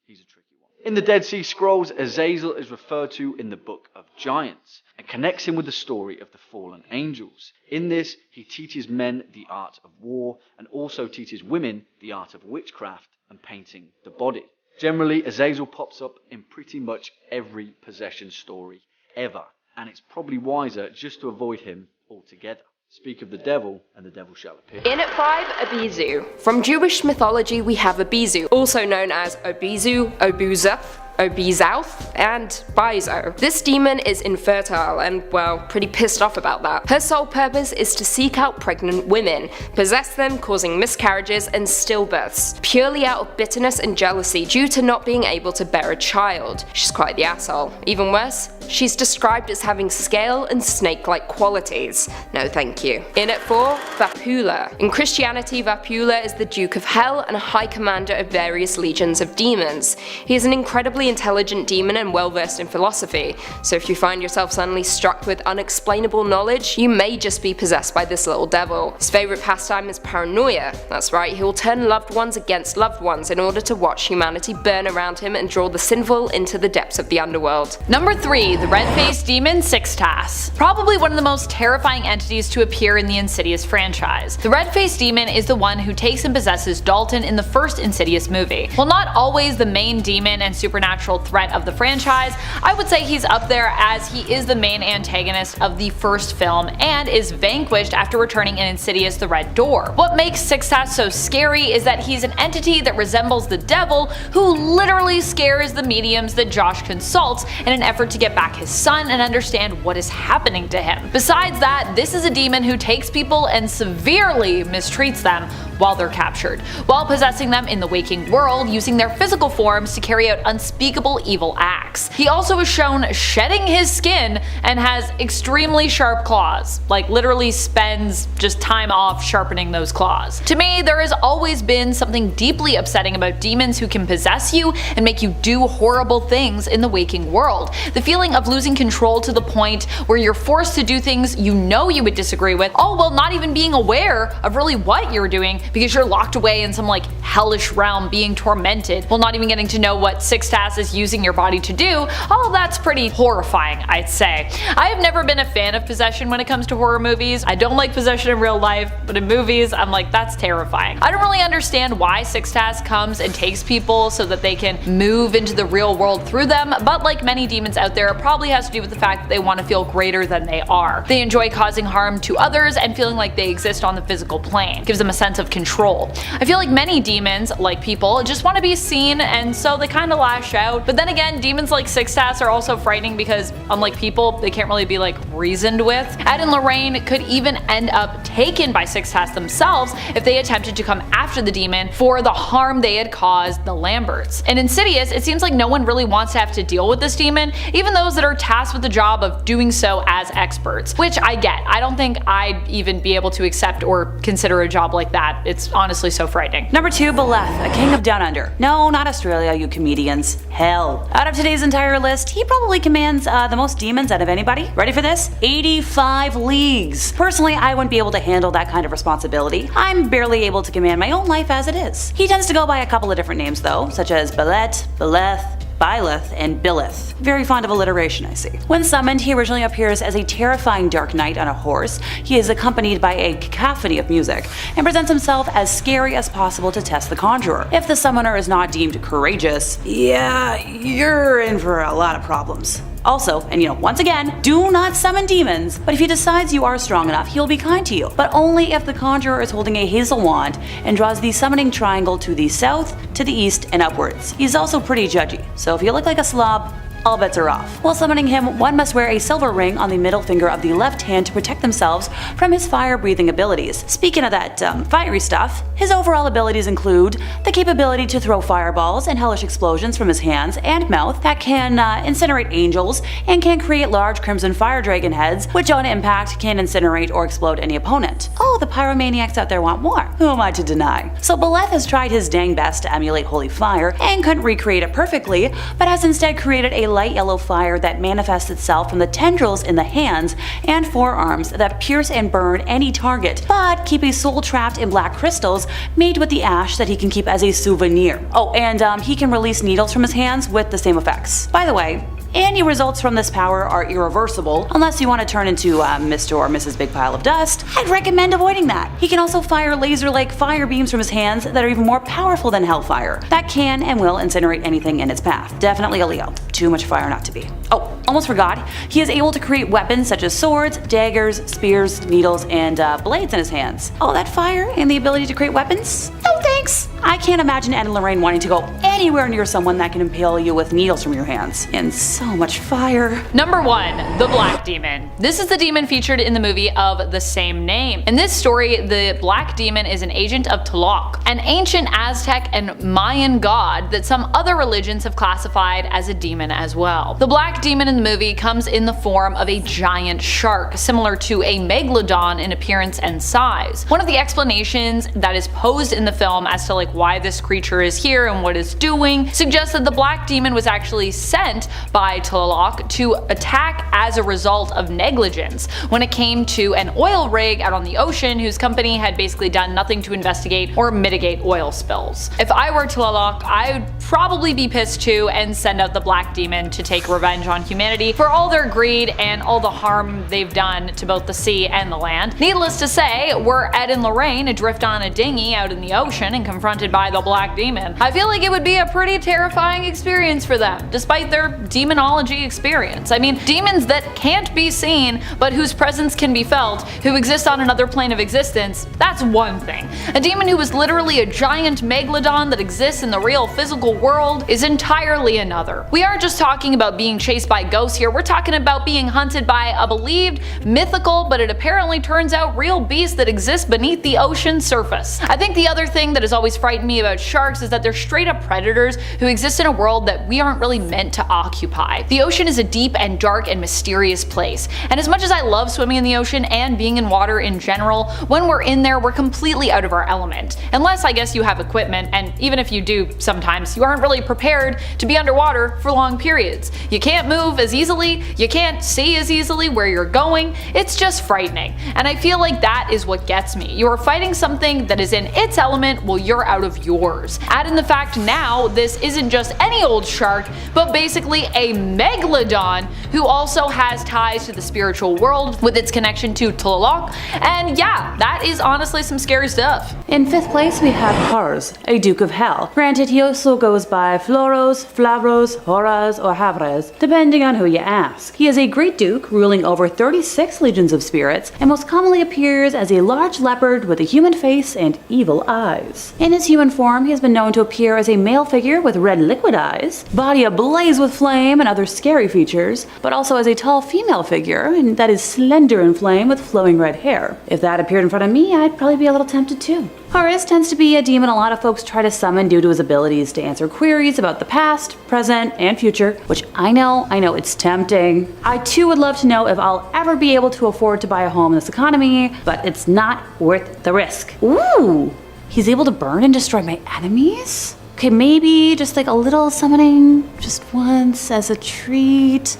He's a tricky one. In the Dead Sea Scrolls, Azazel is referred to in the Book of Giants, and connects him with the story of the fallen angels. In this, he teaches men the art of war, and also teaches women the art of witchcraft and painting the body. Generally, Azazel pops up in pretty much every possession story ever, and it's probably wiser just to avoid him altogether. Speak of the devil, and the devil shall appear. In at 5, Abizu. From Jewish mythology we have Abizu, also known as Obizu, Obuza, Obizouth, and Bizo. This demon is infertile and, well, pretty pissed off about that. Her sole purpose is to seek out pregnant women, possess them, causing miscarriages and stillbirths, purely out of bitterness and jealousy due to not being able to bear a child. She's quite the asshole. Even worse, she's described as having scale and snake-like qualities. No thank you. In at 4, Vapula. In Christianity, Vapula is the Duke of Hell and a high commander of various legions of demons. He is an incredibly intelligent demon and well versed in philosophy, so if you find yourself suddenly struck with unexplainable knowledge, you may just be possessed by this little devil. His favourite pastime is paranoia. That's right, he will turn loved ones against loved ones in order to watch humanity burn around him and draw the sinful into the depths of the underworld. Number 3, the red-faced demon Sixtas. Probably one of the most terrifying entities to appear in the Insidious franchise. The red-faced demon is the one who takes and possesses Dalton in the first Insidious movie. While not always the main demon and supernatural threat of the franchise, I would say he's up there as he is the main antagonist of the first film and is vanquished after returning in Insidious the Red Door. What makes Sixtas so scary is that he's an entity that resembles the devil who literally scares the mediums that Josh consults in an effort to get back his son and understand what is happening to him. Besides that, this is a demon who takes people and severely mistreats them while they're captured, while possessing them in the waking world using their physical forms to carry out unspeakable evil acts. He also is shown shedding his skin and has extremely sharp claws, like literally spends just time off sharpening those claws. To me, there has always been something deeply upsetting about demons who can possess you and make you do horrible things in the waking world. The feeling of losing control to the point where you're forced to do things you know you would disagree with, all while not even being aware of really what you're doing because you're locked away in some like hellish realm being tormented while not even getting to know what Sixtas is using your body to do. All of that's pretty horrifying, I'd say. I have never been a fan of possession when it comes to horror movies. I don't like possession in real life, but in movies I'm like, that's terrifying. I don't really understand why Sixtas comes and takes people so that they can move into the real world through them, but like many demons out there, it probably has to do with the fact that they want to feel greater than they are. They enjoy causing harm to others and feeling like they exist on the physical plane. It gives them a sense of control. I feel like many demons, like people, just want to be seen and so they kind of lash out. But then again, demons like Sixtas are also frightening because unlike people, they can't really be like reasoned with. Ed and Lorraine could even end up taken by Sixtas themselves if they attempted to come after the demon for the harm they had caused the Lamberts. In Insidious, it seems like no one really wants to have to deal with this demon, even those that are tasked with the job of doing so as experts, which I get. I don't think I'd even be able to accept or consider a job like that. It's honestly so frightening. Number 2, Beleth, a king of Down Under. No, not Australia, you comedians. Hell. Out of today's entire list, he probably commands the most demons out of anybody. Ready for this? 85 leagues. Personally, I wouldn't be able to handle that kind of responsibility. I'm barely able to command my own life as it is. He tends to go by a couple of different names though, such as Belet, Beleth, Byleth, and Billith. Very fond of alliteration, I see. When summoned, he originally appears as a terrifying dark knight on a horse. He is accompanied by a cacophony of music, and presents himself as scary as possible to test the conjurer. If the summoner is not deemed courageous, yeah, you're in for a lot of problems. Also, and once again, do not summon demons, but if he decides you are strong enough, he'll be kind to you. But only if the conjurer is holding a hazel wand and draws the summoning triangle to the south, to the east, and upwards. He's also pretty judgy, so if you look like a slob, all bets are off. While summoning him, one must wear a silver ring on the middle finger of the left hand to protect themselves from his fire-breathing abilities. Speaking of that fiery stuff, his overall abilities include the capability to throw fireballs and hellish explosions from his hands and mouth that can incinerate angels and can create large crimson fire dragon heads, which on impact can incinerate or explode any opponent. Oh, the pyromaniacs out there want more. Who am I to deny? So Beleth has tried his dang best to emulate holy fire and couldn't recreate it perfectly, but has instead created a light yellow fire that manifests itself from the tendrils in the hands and forearms that pierce and burn any target, but keep a soul trapped in black crystals made with the ash that he can keep as a souvenir. Oh, and he can release needles from his hands with the same effects. By the way, Any results from this power are irreversible, unless you want to turn into Mr. or Mrs. Big Pile of Dust. I'd recommend avoiding that. He can also fire laser-like fire beams from his hands that are even more powerful than hellfire. That can and will incinerate anything in its path. Definitely a Leo. Too much fire not to be. Oh, almost forgot. He is able to create weapons such as swords, daggers, spears, needles, and blades in his hands. All that fire and the ability to create weapons? No thanks. I can't imagine Ed and Lorraine wanting to go anywhere near someone that can impale you with needles from your hands. And so much fire. Number 1. The Black Demon. This is the demon featured in the movie of the same name. In this story, the Black Demon is an agent of Tlaloc, an ancient Aztec and Mayan god that some other religions have classified as a demon as well. The Black Demon in the movie comes in the form of a giant shark, similar to a megalodon in appearance and size. One of the explanations that is posed in the film as to why this creature is here and what it's doing suggests that the Black Demon was actually sent by Tlaloc to attack as a result of negligence when it came to an oil rig out on the ocean whose company had basically done nothing to investigate or mitigate oil spills. If I were Tlaloc, I would probably be pissed too and send out the Black Demon to take revenge on humanity for all their greed and all the harm they've done to both the sea and the land. Needless to say, were Ed and Lorraine adrift on a dinghy out in the ocean and confronted by the Black Demon, I feel like it would be a pretty terrifying experience for them, despite their demonology experience. I mean, demons that can't be seen, but whose presence can be felt, who exist on another plane of existence, that's one thing. A demon who is literally a giant megalodon that exists in the real physical world is entirely another. We aren't just talking about being chased by ghosts here, we're talking about being hunted by a believed, mythical, but it apparently turns out real beast that exists beneath the ocean's surface. I think the other thing that has always frightened me about sharks is that they're straight up predators who exist in a world that we aren't really meant to occupy. The ocean is a deep and dark and mysterious place, and as much as I love swimming in the ocean and being in water in general, when we're in there we're completely out of our element. Unless I guess you have equipment, and even if you do sometimes, you aren't really prepared to be underwater for long periods. You can't move as easily, you can't see as easily where you're going, it's just frightening. And I feel like that is what gets me. You are fighting something that is in its element while you're out of yours. Add in the fact now this isn't just any old shark, but basically a megalodon who also has ties to the spiritual world with its connection to Tlaloc, and yeah, that is honestly some scary stuff. In 5th place we have Horus, a Duke of Hell. Granted, he also goes by Floros, Flavros, Horas, or Havres, depending on who you ask. He is a great duke ruling over 36 legions of spirits, and most commonly appears as a large leopard with a human face and evil eyes. In his human form, he has been known to appear as a male figure with red liquid eyes, body ablaze with flame and other scary features, but also as a tall female figure, and that is slender in flame with flowing red hair. If that appeared in front of me, I'd probably be a little tempted too. Horus tends to be a demon a lot of folks try to summon due to his abilities to answer queries about the past, present, and future, which I know it's tempting. I too would love to know if I'll ever be able to afford to buy a home in this economy, but it's not worth the risk. Ooh, he's able to burn and destroy my enemies? Okay, maybe just a little summoning just once as a treat.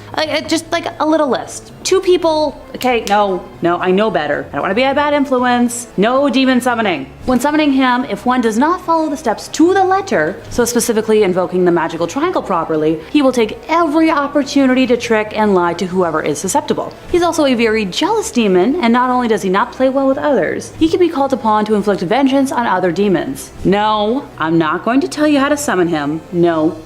Just a little list. 2 people. Okay, no, I know better. I don't want to be a bad influence. No demon summoning. When summoning him, if one does not follow the steps to the letter, so specifically invoking the magical triangle properly, he will take every opportunity to trick and lie to whoever is susceptible. He's also a very jealous demon, and not only does he not play well with others, he can be called upon to inflict vengeance on other demons. No, I'm not going to tell you how to summon him. No.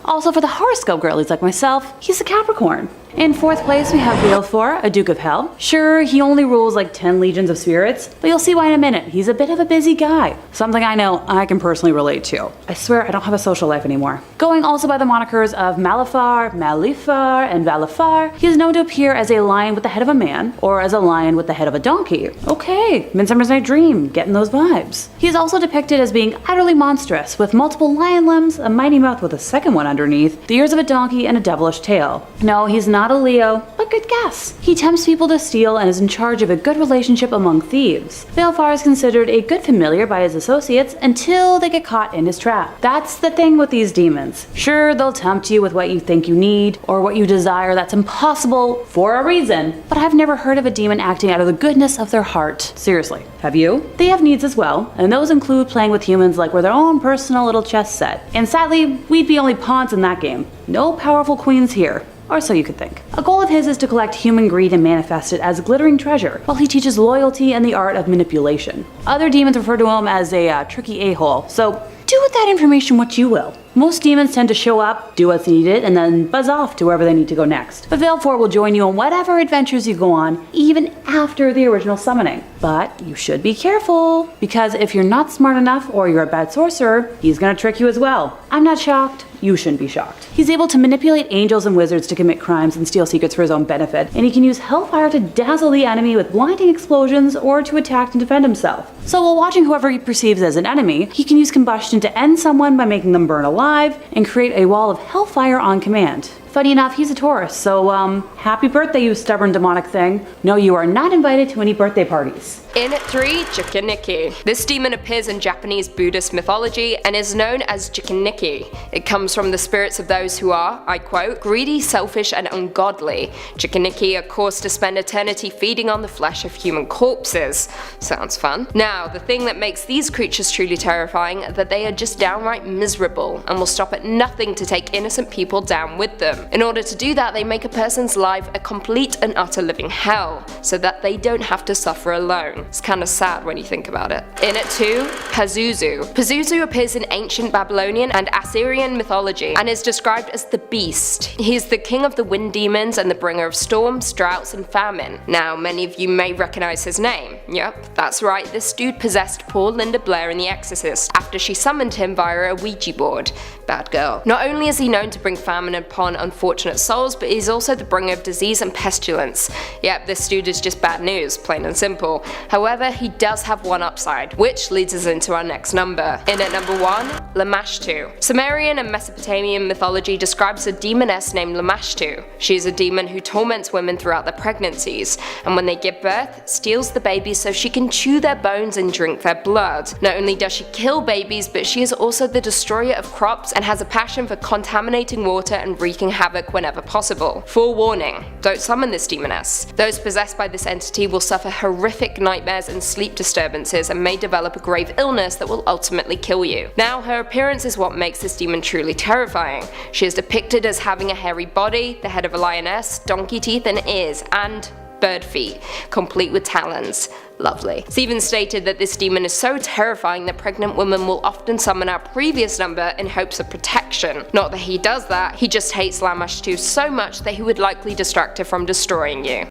Also, for the horoscope girlies like myself, he's a Capricorn. In 4th place, we have Balefur, a Duke of Hell. Sure, he only rules 10 legions of spirits, but you'll see why in a minute. He's a bit of a busy guy. Something I know I can personally relate to. I swear I don't have a social life anymore. Going also by the monikers of Malifar, Malifar, and Valifar, he is known to appear as a lion with the head of a man, or as a lion with the head of a donkey. Okay, Midsummer's Night Dream, getting those vibes. He is also depicted as being utterly monstrous, with multiple lion limbs, a mighty mouth with a second one underneath, the ears of a donkey, and a devilish tail. No, he's not a Leo, but good guess. He tempts people to steal and is in charge of a good relationship among thieves. Balefar is considered a good familiar by his associates until they get caught in his trap. That's the thing with these demons. Sure, they'll tempt you with what you think you need, or what you desire that's impossible for a reason, but I've never heard of a demon acting out of the goodness of their heart. Seriously, Have you? They have needs as well, and those include playing with humans like we're their own personal little chess set. And sadly, we'd be only pawns in that game. No powerful queens here. Or so you could think. A goal of his is to collect human greed and manifest it as glittering treasure, while he teaches loyalty and the art of manipulation. Other demons refer to him as a tricky a-hole, so do with that information what you will. Most demons tend to show up, do what's needed, and then buzz off to wherever they need to go next. But Veilforth will join you on whatever adventures you go on, even after the original summoning. But you should be careful, because if you're not smart enough or you're a bad sorcerer, he's gonna trick you as well. I'm not shocked. You shouldn't be shocked. He's able to manipulate angels and wizards to commit crimes and steal secrets for his own benefit, and he can use hellfire to dazzle the enemy with blinding explosions or to attack and defend himself. So while watching whoever he perceives as an enemy, he can use combustion to end someone by making them burn alive and create a wall of hellfire on command. Funny enough, he's a Taurus, so happy birthday, you stubborn demonic thing. No, you are not invited to any birthday parties. In at 3, Jikiniki. This demon appears in Japanese Buddhist mythology and is known as Jikiniki. It comes from the spirits of those who are, I quote, greedy, selfish, and ungodly. Jikiniki are caused to spend eternity feeding on the flesh of human corpses. Sounds fun. Now, the thing that makes these creatures truly terrifying is that they are just downright miserable and will stop at nothing to take innocent people down with them. In order to do that, they make a person's life a complete and utter living hell, so that they don't have to suffer alone. It's kinda sad when you think about it. In at 2, Pazuzu. Pazuzu appears in ancient Babylonian and Assyrian mythology and is described as the beast. He is the king of the wind demons and the bringer of storms, droughts, and famine. Now, many of you may recognize his name. Yep, that's right, this dude possessed poor Linda Blair in The Exorcist after she summoned him via a Ouija board. Bad girl. Not only is he known to bring famine upon unfortunate souls, but he's also the bringer of disease and pestilence. Yep, this dude is just bad news, plain and simple. However, he does have one upside, which leads us into our next number. In at number 1, Lamashtu. Sumerian and Mesopotamian mythology describes a demoness named Lamashtu. She is a demon who torments women throughout their pregnancies, and when they give birth, steals the babies so she can chew their bones and drink their blood. Not only does she kill babies, but she is also the destroyer of crops and has a passion for contaminating water and wreaking havoc whenever possible. Forewarning, don't summon this demoness. Those possessed by this entity will suffer horrific nightmares and sleep disturbances and may develop a grave illness that will ultimately kill you. Now, her appearance is what makes this demon truly terrifying. She is depicted as having a hairy body, the head of a lioness, donkey teeth and ears, and bird feet, complete with talons. Lovely. It's even stated that this demon is so terrifying that pregnant women will often summon our previous number in hopes of protection. Not that he does that, he just hates Lamashtu so much that he would likely distract her from destroying you.